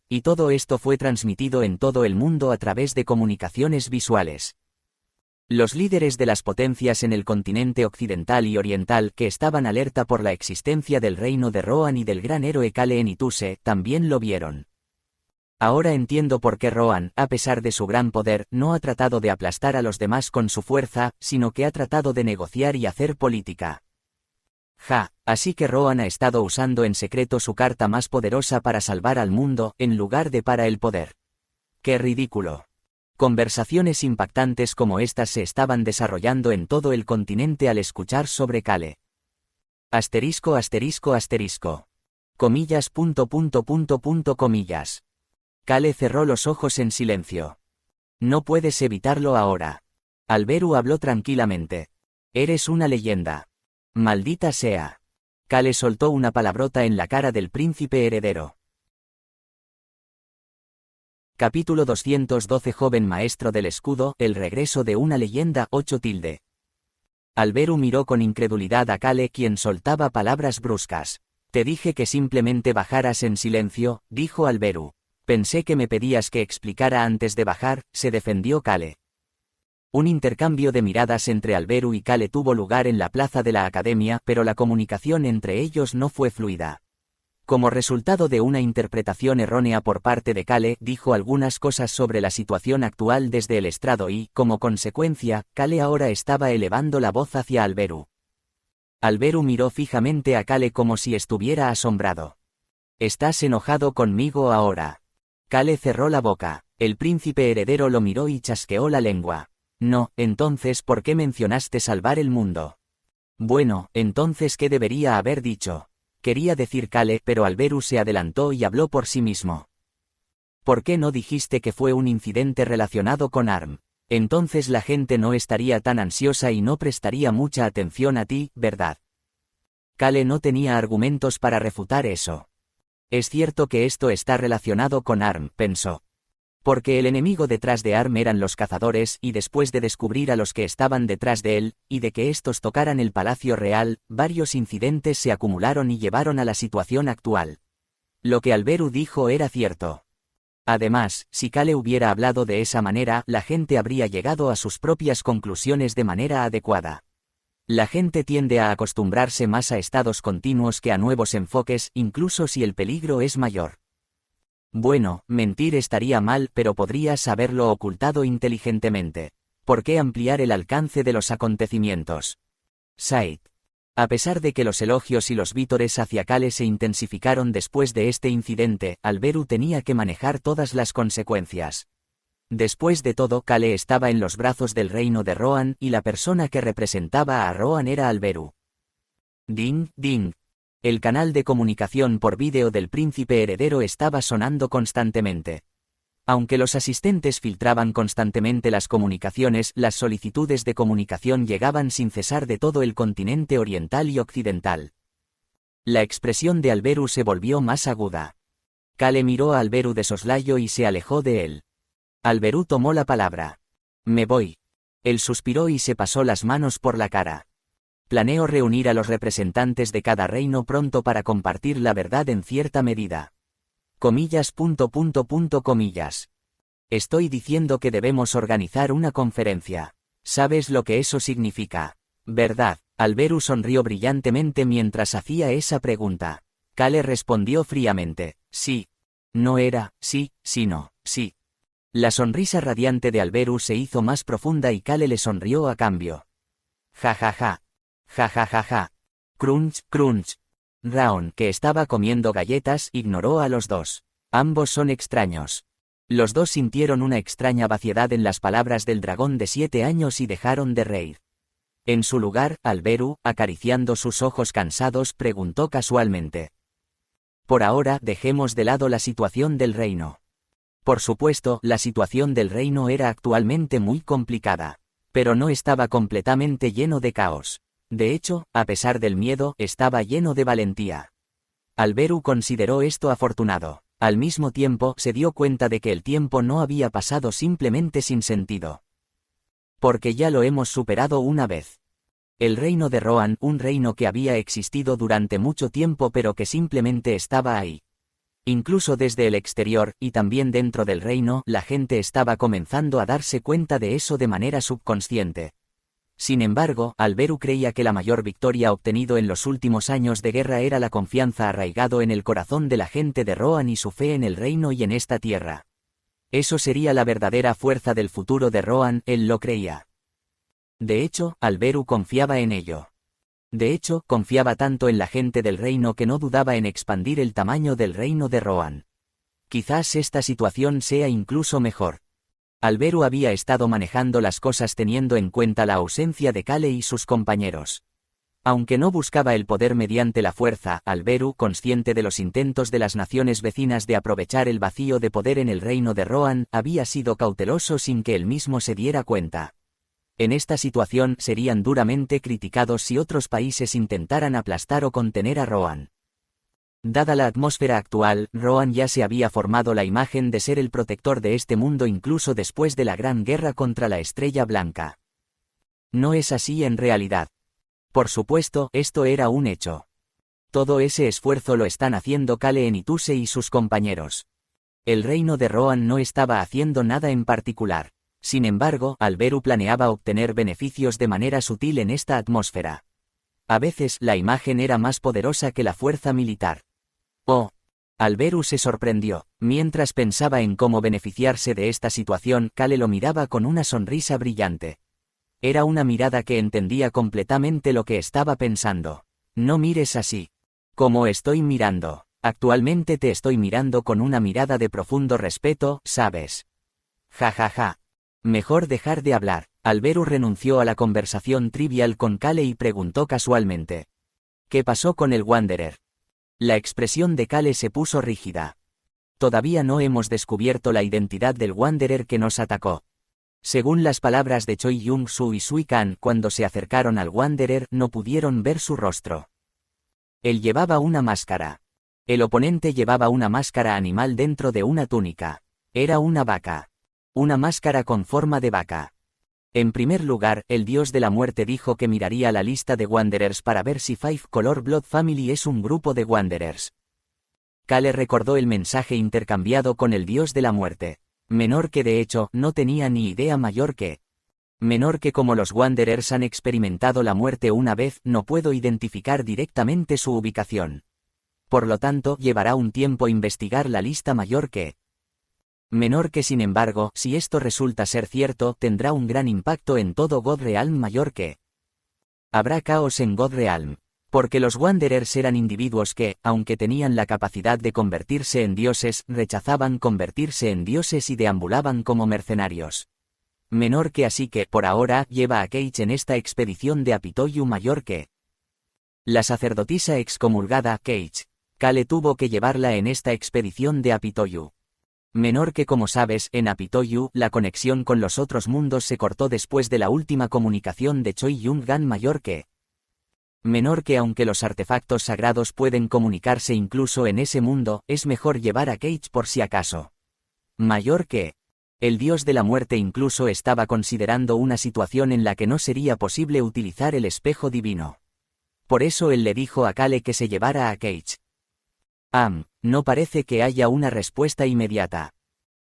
Y todo esto fue transmitido en todo el mundo a través de comunicaciones visuales. Los líderes de las potencias en el continente occidental y oriental que estaban alerta por la existencia del reino de Rohan y del gran héroe Kale Enituse también lo vieron. Ahora entiendo por qué Rohan, a pesar de su gran poder, no ha tratado de aplastar a los demás con su fuerza, sino que ha tratado de negociar y hacer política. Así que Rohan ha estado usando en secreto su carta más poderosa para salvar al mundo, en lugar de para el poder. ¡Qué ridículo! Conversaciones impactantes como estas se estaban desarrollando en todo el continente al escuchar sobre Kale. Comillas. Comillas. Kale cerró los ojos en silencio. No puedes evitarlo ahora. Alberu habló tranquilamente. Eres una leyenda. Maldita sea. Kale soltó una palabrota en la cara del príncipe heredero. Capítulo 212. Joven maestro del escudo, el regreso de una leyenda. 8. Alberu miró con incredulidad a Kale, quien soltaba palabras bruscas. Te dije que simplemente bajaras en silencio, dijo Alberu. Pensé que me pedías que explicara antes de bajar, se defendió Kale. Un intercambio de miradas entre Alberu y Kale tuvo lugar en la plaza de la academia, pero la comunicación entre ellos no fue fluida. Como resultado de una interpretación errónea por parte de Kale, dijo algunas cosas sobre la situación actual desde el estrado y, como consecuencia, Kale ahora estaba elevando la voz hacia Alberu. Alberu miró fijamente a Kale como si estuviera asombrado. ¿Estás enojado conmigo ahora? Kale cerró la boca. El príncipe heredero lo miró y chasqueó la lengua. No, entonces ¿por qué mencionaste salvar el mundo? Bueno, entonces ¿qué debería haber dicho? Quería decir Kale, pero Alberu se adelantó y habló por sí mismo. ¿Por qué no dijiste que fue un incidente relacionado con ARM? Entonces la gente no estaría tan ansiosa y no prestaría mucha atención a ti, ¿verdad? Kale no tenía argumentos para refutar eso. Es cierto que esto está relacionado con ARM, pensó. Porque el enemigo detrás de ARM eran los cazadores, y después de descubrir a los que estaban detrás de él, y de que estos tocaran el Palacio Real, varios incidentes se acumularon y llevaron a la situación actual. Lo que Alberu dijo era cierto. Además, si Kale hubiera hablado de esa manera, la gente habría llegado a sus propias conclusiones de manera adecuada. La gente tiende a acostumbrarse más a estados continuos que a nuevos enfoques, incluso si el peligro es mayor. Bueno, mentir estaría mal, pero podrías haberlo ocultado inteligentemente. ¿Por qué ampliar el alcance de los acontecimientos? Said. A pesar de que los elogios y los vítores hacia Kale se intensificaron después de este incidente, Alberu tenía que manejar todas las consecuencias. Después de todo, Kale estaba en los brazos del reino de Rohan, y la persona que representaba a Rohan era Alberu. Ding, ding. El canal de comunicación por vídeo del príncipe heredero estaba sonando constantemente. Aunque los asistentes filtraban constantemente las comunicaciones, las solicitudes de comunicación llegaban sin cesar de todo el continente oriental y occidental. La expresión de Alberu se volvió más aguda. Kale miró a Alberu de soslayo y se alejó de él. Alberu tomó la palabra. Me voy. Él suspiró y se pasó las manos por la cara. Planeo reunir a los representantes de cada reino pronto para compartir la verdad en cierta medida. Comillas. Estoy diciendo que debemos organizar una conferencia. ¿Sabes lo que eso significa? ¿Verdad? Alberu sonrió brillantemente mientras hacía esa pregunta. Kale respondió fríamente. Sí. No era, sí, sino, sí. La sonrisa radiante de Alberu se hizo más profunda y Kale le sonrió a cambio. Ja ja ja. Ja ja ja ja. Crunch, crunch. Raon, que estaba comiendo galletas, ignoró a los dos. Ambos son extraños. Los dos sintieron una extraña vaciedad en las palabras del dragón de 7 años y dejaron de reír. En su lugar, Alberu, acariciando sus ojos cansados, preguntó casualmente. Por ahora, dejemos de lado la situación del reino. Por supuesto, la situación del reino era actualmente muy complicada. Pero no estaba completamente lleno de caos. De hecho, a pesar del miedo, estaba lleno de valentía. Alberu consideró esto afortunado. Al mismo tiempo, se dio cuenta de que el tiempo no había pasado simplemente sin sentido. Porque ya lo hemos superado una vez. El reino de Rohan, un reino que había existido durante mucho tiempo pero que simplemente estaba ahí. Incluso desde el exterior, y también dentro del reino, la gente estaba comenzando a darse cuenta de eso de manera subconsciente. Sin embargo, Alberu creía que la mayor victoria obtenido en los últimos años de guerra era la confianza arraigado en el corazón de la gente de Rohan y su fe en el reino y en esta tierra. Eso sería la verdadera fuerza del futuro de Rohan, él lo creía. De hecho, Alberu confiaba en ello. De hecho, confiaba tanto en la gente del reino que no dudaba en expandir el tamaño del reino de Rohan. Quizás esta situación sea incluso mejor. Alberu había estado manejando las cosas teniendo en cuenta la ausencia de Kale y sus compañeros. Aunque no buscaba el poder mediante la fuerza, Alberu, consciente de los intentos de las naciones vecinas de aprovechar el vacío de poder en el reino de Rohan, había sido cauteloso sin que él mismo se diera cuenta. En esta situación serían duramente criticados si otros países intentaran aplastar o contener a Rohan. Dada la atmósfera actual, Rohan ya se había formado la imagen de ser el protector de este mundo incluso después de la gran guerra contra la Estrella Blanca. No es así en realidad. Por supuesto, esto era un hecho. Todo ese esfuerzo lo están haciendo Kale Enituse y sus compañeros. El reino de Rohan no estaba haciendo nada en particular. Sin embargo, Alberu planeaba obtener beneficios de manera sutil en esta atmósfera. A veces, la imagen era más poderosa que la fuerza militar. Oh. Alberu se sorprendió. Mientras pensaba en cómo beneficiarse de esta situación, Kale lo miraba con una sonrisa brillante. Era una mirada que entendía completamente lo que estaba pensando. No mires así. Como estoy mirando. Actualmente te estoy mirando con una mirada de profundo respeto, ¿sabes? Ja ja ja. Mejor dejar de hablar. Alberu renunció a la conversación trivial con Kale y preguntó casualmente. ¿Qué pasó con el Wanderer? La expresión de Kale se puso rígida. Todavía no hemos descubierto la identidad del Wanderer que nos atacó. Según las palabras de Choi Jung-soo y Sui Kan, cuando se acercaron al Wanderer no pudieron ver su rostro. Él llevaba una máscara. El oponente llevaba una máscara animal dentro de una túnica. Era una vaca. Una máscara con forma de vaca. En primer lugar, el dios de la muerte dijo que miraría la lista de Wanderers para ver si Five Color Blood Family es un grupo de Wanderers. Kale recordó el mensaje intercambiado con el dios de la muerte. Menor que de hecho, no tenía ni idea mayor que. Menor que como los Wanderers han experimentado la muerte una vez, no puedo identificar directamente su ubicación. Por lo tanto, llevará un tiempo investigar la lista mayor que. Menor que sin embargo, si esto resulta ser cierto, tendrá un gran impacto en todo God Realm mayor que. Habrá caos en God Realm. Porque los Wanderers eran individuos que, aunque tenían la capacidad de convertirse en dioses, rechazaban convertirse en dioses y deambulaban como mercenarios. Menor que así que, por ahora, lleva a Cage en esta expedición de Apitoyu mayor que. La sacerdotisa excomulgada, Cage. Kale tuvo que llevarla en esta expedición de Apitoyu. Menor que como sabes, en Apitoyu, la conexión con los otros mundos se cortó después de la última comunicación de Choi Jung-gan mayor que. Menor que aunque los artefactos sagrados pueden comunicarse incluso en ese mundo, es mejor llevar a Cage por si acaso. Mayor que. El dios de la muerte incluso estaba considerando una situación en la que no sería posible utilizar el espejo divino. Por eso él le dijo a Kale que se llevara a Cage. No parece que haya una respuesta inmediata.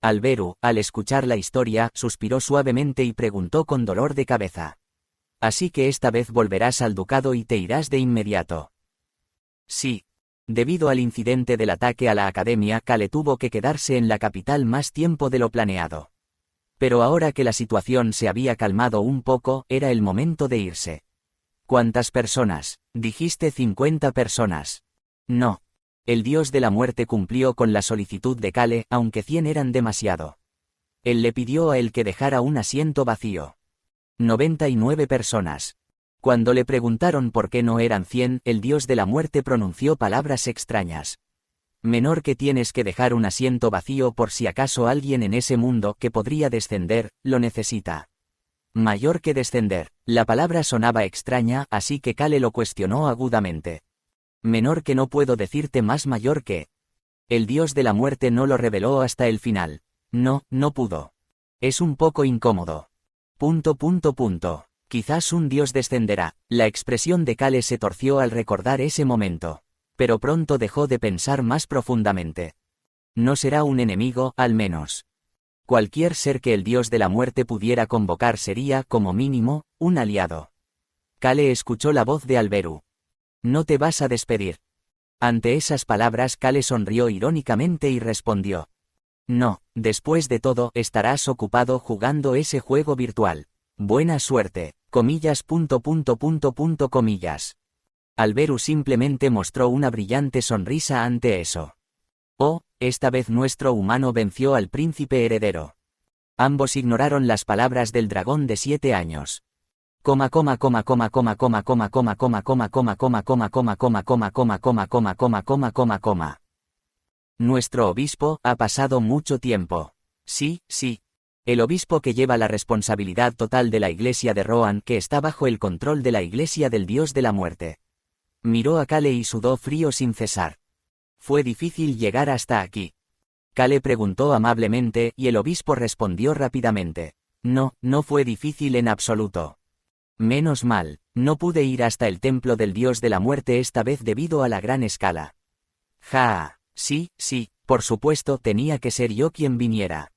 Alberu, al escuchar la historia, suspiró suavemente y preguntó con dolor de cabeza. Así que esta vez volverás al ducado y te irás de inmediato. Sí. Debido al incidente del ataque a la academia, Kale tuvo que quedarse en la capital más tiempo de lo planeado. Pero ahora que la situación se había calmado un poco, era el momento de irse. ¿Cuántas personas? Dijiste 50 personas. No. El dios de la muerte cumplió con la solicitud de Kale, aunque 100 eran demasiado. Él le pidió a él que dejara un asiento vacío. 99 personas. Cuando le preguntaron por qué no eran 100, el dios de la muerte pronunció palabras extrañas. Menor que tienes que dejar un asiento vacío por si acaso alguien en ese mundo que podría descender, lo necesita. Mayor que descender. La palabra sonaba extraña, así que Kale lo cuestionó agudamente. Menor que no puedo decirte más mayor que. El dios de la muerte no lo reveló hasta el final. No, no pudo. Es un poco incómodo. ... Quizás un dios descenderá. La expresión de Kale se torció al recordar ese momento. Pero pronto dejó de pensar más profundamente. No será un enemigo, al menos. Cualquier ser que el dios de la muerte pudiera convocar sería, como mínimo, un aliado. Kale escuchó la voz de Alberu. ¿No te vas a despedir? Ante esas palabras Kale sonrió irónicamente y respondió. No, después de todo, estarás ocupado jugando ese juego virtual. Buena suerte, comillas. Comillas. Alberu simplemente mostró una brillante sonrisa ante eso. Oh, esta vez nuestro humano venció al príncipe heredero. Ambos ignoraron las palabras del dragón de 7 años. Nuestro obispo, ha pasado mucho tiempo. Sí, sí. El obispo que lleva la responsabilidad total de la iglesia de Rohan, que está bajo el control de la iglesia del dios de la muerte. Miró a Kale y sudó frío sin cesar. Fue difícil llegar hasta aquí. Kale preguntó amablemente y el obispo respondió rápidamente. No, no fue difícil en absoluto. Menos mal, no pude ir hasta el templo del dios de la muerte esta vez debido a la gran escala. Ja, sí, sí, por supuesto tenía que ser yo quien viniera.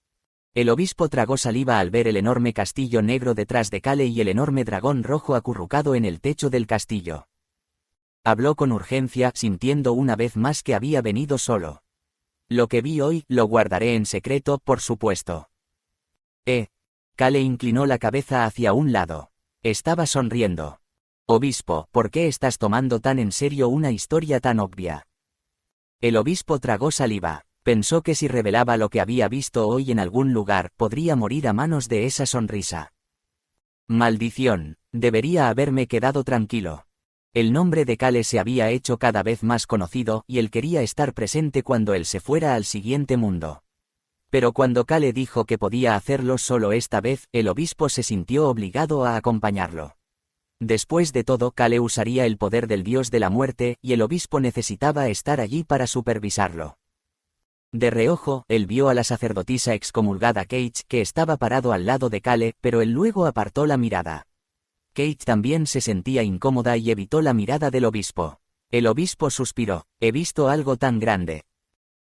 El obispo tragó saliva al ver el enorme castillo negro detrás de Kale y el enorme dragón rojo acurrucado en el techo del castillo. Habló con urgencia, sintiendo una vez más que había venido solo. Lo que vi hoy, lo guardaré en secreto, por supuesto. Kale inclinó la cabeza hacia un lado. Estaba sonriendo. Obispo, ¿por qué estás tomando tan en serio una historia tan obvia? El obispo tragó saliva. Pensó que si revelaba lo que había visto hoy en algún lugar, podría morir a manos de esa sonrisa. Maldición, debería haberme quedado tranquilo. El nombre de Kale se había hecho cada vez más conocido y él quería estar presente cuando él se fuera al siguiente mundo. Pero cuando Kale dijo que podía hacerlo solo esta vez, el obispo se sintió obligado a acompañarlo. Después de todo, Kale usaría el poder del dios de la muerte y el obispo necesitaba estar allí para supervisarlo. De reojo, él vio a la sacerdotisa excomulgada Kate que estaba parado al lado de Kale, pero él luego apartó la mirada. Kate también se sentía incómoda y evitó la mirada del obispo. El obispo suspiró. He visto algo tan grande.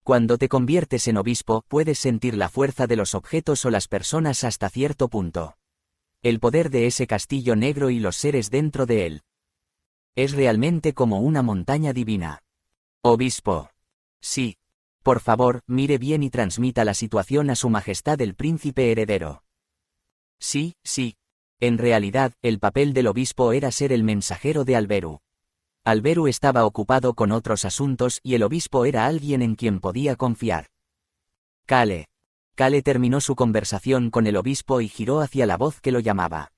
Cuando te conviertes en obispo, puedes sentir la fuerza de los objetos o las personas hasta cierto punto. El poder de ese castillo negro y los seres dentro de él. Es realmente como una montaña divina. Obispo. Sí. Por favor, mire bien y transmita la situación a su majestad el príncipe heredero. Sí, sí. En realidad, el papel del obispo era ser el mensajero de Alberu. Alberu estaba ocupado con otros asuntos y el obispo era alguien en quien podía confiar. Kale. Kale terminó su conversación con el obispo y giró hacia la voz que lo llamaba.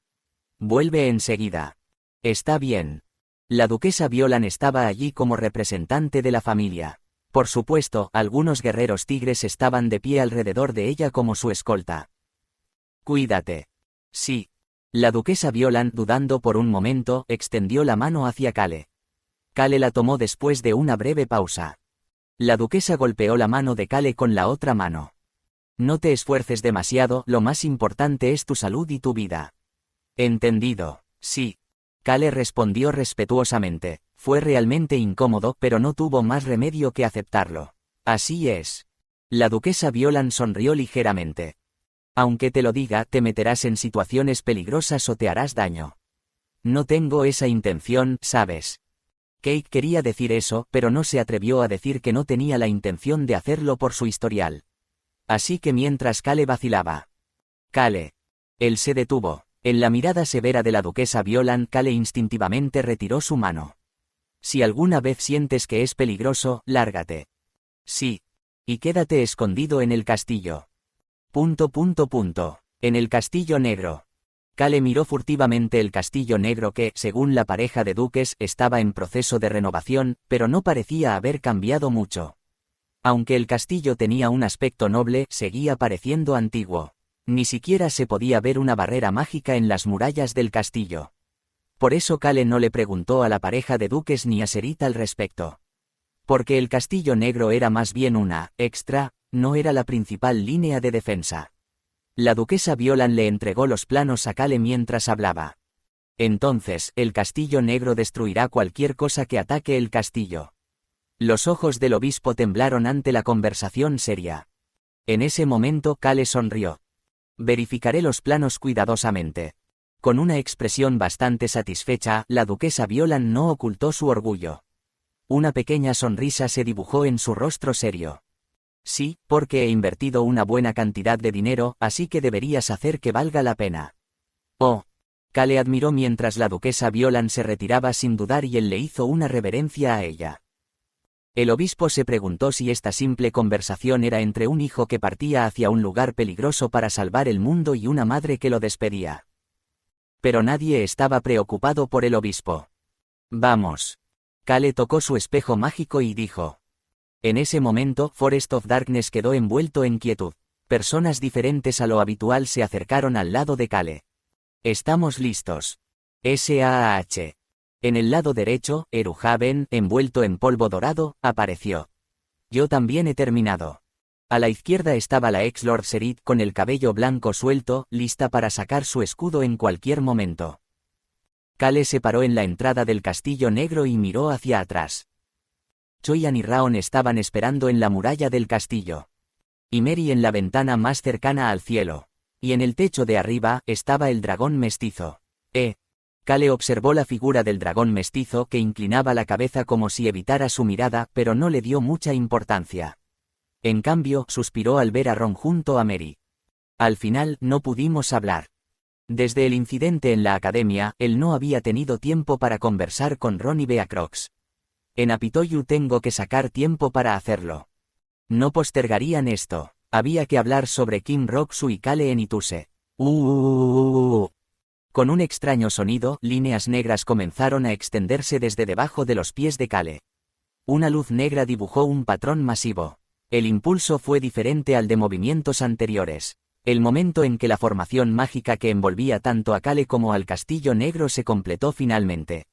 Vuelve enseguida. Está bien. La duquesa Violan estaba allí como representante de la familia. Por supuesto, algunos guerreros tigres estaban de pie alrededor de ella como su escolta. Cuídate. Sí. La duquesa Violan, dudando por un momento, extendió la mano hacia Kale. Kale la tomó después de una breve pausa. La duquesa golpeó la mano de Kale con la otra mano. No te esfuerces demasiado, lo más importante es tu salud y tu vida. Entendido, sí. Kale respondió respetuosamente. Fue realmente incómodo, pero no tuvo más remedio que aceptarlo. Así es. La duquesa Violan sonrió ligeramente. Aunque te lo diga, te meterás en situaciones peligrosas o te harás daño. No tengo esa intención, ¿sabes? Kate quería decir eso, pero no se atrevió a decir que no tenía la intención de hacerlo por su historial. Así que mientras Kale vacilaba. Kale. Él se detuvo. En la mirada severa de la duquesa Violan, Kale instintivamente retiró su mano. Si alguna vez sientes que es peligroso, lárgate. Sí. Y quédate escondido en el castillo. En el castillo negro. Kale miró furtivamente el castillo negro que, según la pareja de duques, estaba en proceso de renovación, pero no parecía haber cambiado mucho. Aunque el castillo tenía un aspecto noble, seguía pareciendo antiguo. Ni siquiera se podía ver una barrera mágica en las murallas del castillo. Por eso Kale no le preguntó a la pareja de duques ni a Serit al respecto. Porque el castillo negro era más bien una extra, no era la principal línea de defensa. La duquesa Violan le entregó los planos a Kale mientras hablaba. Entonces, el castillo negro destruirá cualquier cosa que ataque el castillo. Los ojos del obispo temblaron ante la conversación seria. En ese momento Kale sonrió. Verificaré los planos cuidadosamente. Con una expresión bastante satisfecha, la duquesa Violan no ocultó su orgullo. Una pequeña sonrisa se dibujó en su rostro serio. Sí, porque he invertido una buena cantidad de dinero, así que deberías hacer que valga la pena. Oh. Kale admiró mientras la duquesa Violan se retiraba sin dudar y él le hizo una reverencia a ella. El obispo se preguntó si esta simple conversación era entre un hijo que partía hacia un lugar peligroso para salvar el mundo y una madre que lo despedía. Pero nadie estaba preocupado por el obispo. Vamos. Kale tocó su espejo mágico y dijo. En ese momento, Forest of Darkness quedó envuelto en quietud. Personas diferentes a lo habitual se acercaron al lado de Kale. Estamos listos. S.A.H. En el lado derecho, Eruhaven, envuelto en polvo dorado, apareció. Yo también he terminado. A la izquierda estaba la ex Lord Serit con el cabello blanco suelto, lista para sacar su escudo en cualquier momento. Kale se paró en la entrada del castillo negro y miró hacia atrás. Choyan y Raon estaban esperando en la muralla del castillo. Y Mary en la ventana más cercana al cielo. Y en el techo de arriba, estaba el dragón mestizo. Kale observó la figura del dragón mestizo que inclinaba la cabeza como si evitara su mirada, pero no le dio mucha importancia. En cambio, suspiró al ver a Ron junto a Mary. Al final, no pudimos hablar. Desde el incidente en la academia, él no había tenido tiempo para conversar con Ron y Beacrox. En Apitoyu tengo que sacar tiempo para hacerlo. No postergarían esto. Había que hablar sobre Kim Roxu y Kale en Ituse. Con un extraño sonido, líneas negras comenzaron a extenderse desde debajo de los pies de Kale. Una luz negra dibujó un patrón masivo. El impulso fue diferente al de movimientos anteriores. El momento en que la formación mágica que envolvía tanto a Kale como al castillo negro se completó finalmente.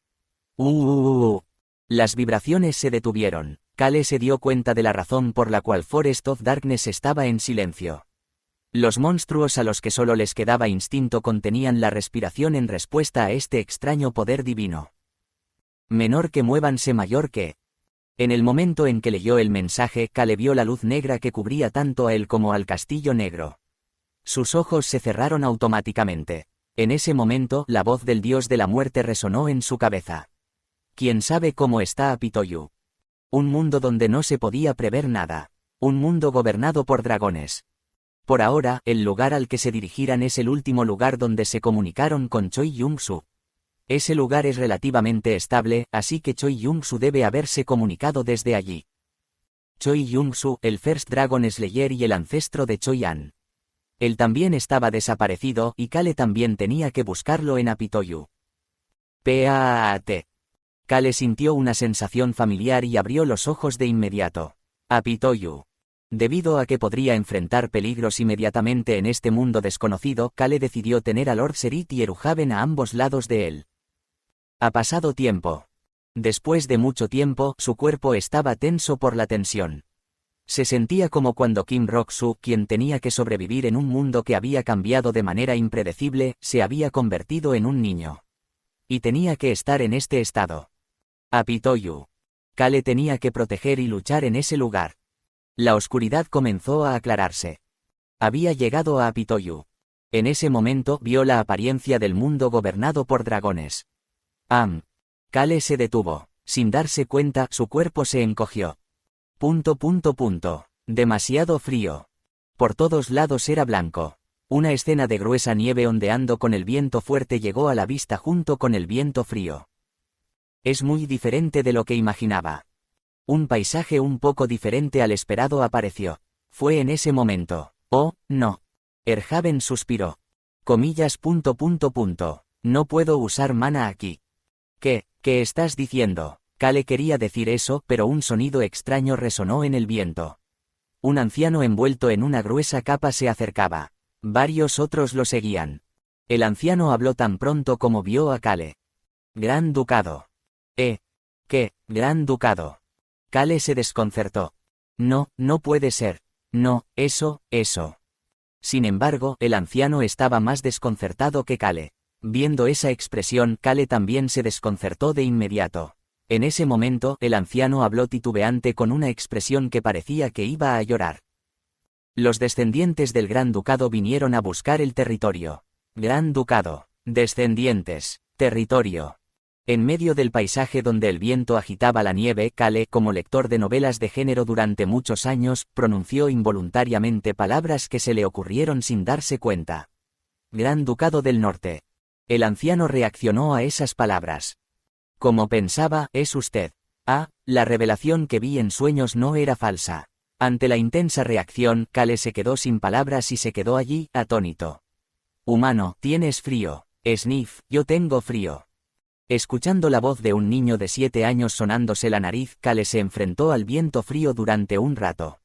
Las vibraciones se detuvieron. Kale se dio cuenta de la razón por la cual Forest of Darkness estaba en silencio. Los monstruos a los que solo les quedaba instinto contenían la respiración en respuesta a este extraño poder divino. Menor que muévanse, mayor que. En el momento en que leyó el mensaje, Kale vio la luz negra que cubría tanto a él como al castillo negro. Sus ojos se cerraron automáticamente. En ese momento, la voz del dios de la muerte resonó en su cabeza. ¿Quién sabe cómo está Apitoyu? Un mundo donde no se podía prever nada. Un mundo gobernado por dragones. Por ahora, el lugar al que se dirigirán es el último lugar donde se comunicaron con Choi Yong-su. Ese lugar es relativamente estable, así que Choi Yong-su debe haberse comunicado desde allí. Choi Yong-su, el First Dragon Slayer y el ancestro de Choi-an. Él también estaba desaparecido y Kale también tenía que buscarlo en Apitoyu. P.A.A.T. Kale sintió una sensación familiar y abrió los ojos de inmediato. Apitoyu. Debido a que podría enfrentar peligros inmediatamente en este mundo desconocido, Kale decidió tener a Lord Serit y Eruhaven a ambos lados de él. Ha pasado tiempo. Después de mucho tiempo, su cuerpo estaba tenso por la tensión. Se sentía como cuando Kim Roxu, quien tenía que sobrevivir en un mundo que había cambiado de manera impredecible, se había convertido en un niño. Y tenía que estar en este estado. Apitoyu. Kale tenía que proteger y luchar en ese lugar. La oscuridad comenzó a aclararse. Había llegado a Apitoyu. En ese momento vio la apariencia del mundo gobernado por dragones. Kale se detuvo. Sin darse cuenta, su cuerpo se encogió. Demasiado frío. Por todos lados era blanco. Una escena de gruesa nieve ondeando con el viento fuerte llegó a la vista junto con el viento frío. Es muy diferente de lo que imaginaba. Un paisaje un poco diferente al esperado apareció. Fue en ese momento. Oh, no. Erhaven suspiró. Comillas. No puedo usar mana aquí. ¿Qué estás diciendo? Kale quería decir eso, pero un sonido extraño resonó en el viento. Un anciano envuelto en una gruesa capa se acercaba. Varios otros lo seguían. El anciano habló tan pronto como vio a Kale. Gran Ducado. ¿Qué? Gran Ducado. Kale se desconcertó. No puede ser. No, eso. Sin embargo, el anciano estaba más desconcertado que Kale. Viendo esa expresión, Kale también se desconcertó de inmediato. En ese momento, el anciano habló titubeante con una expresión que parecía que iba a llorar. Los descendientes del Gran Ducado vinieron a buscar el territorio. Gran Ducado. Descendientes. Territorio. En medio del paisaje donde el viento agitaba la nieve, Kale, como lector de novelas de género durante muchos años, pronunció involuntariamente palabras que se le ocurrieron sin darse cuenta. Gran Ducado del Norte. El anciano reaccionó a esas palabras. Como pensaba, es usted. La revelación que vi en sueños no era falsa. Ante la intensa reacción, Kale se quedó sin palabras y se quedó allí, atónito. Humano, tienes frío. Sniff, yo tengo frío. Escuchando la voz de un niño de 7 años sonándose la nariz, Kale se enfrentó al viento frío durante un rato.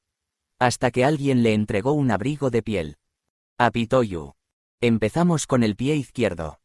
Hasta que alguien le entregó un abrigo de piel. Apitoyu. Empezamos con el pie izquierdo.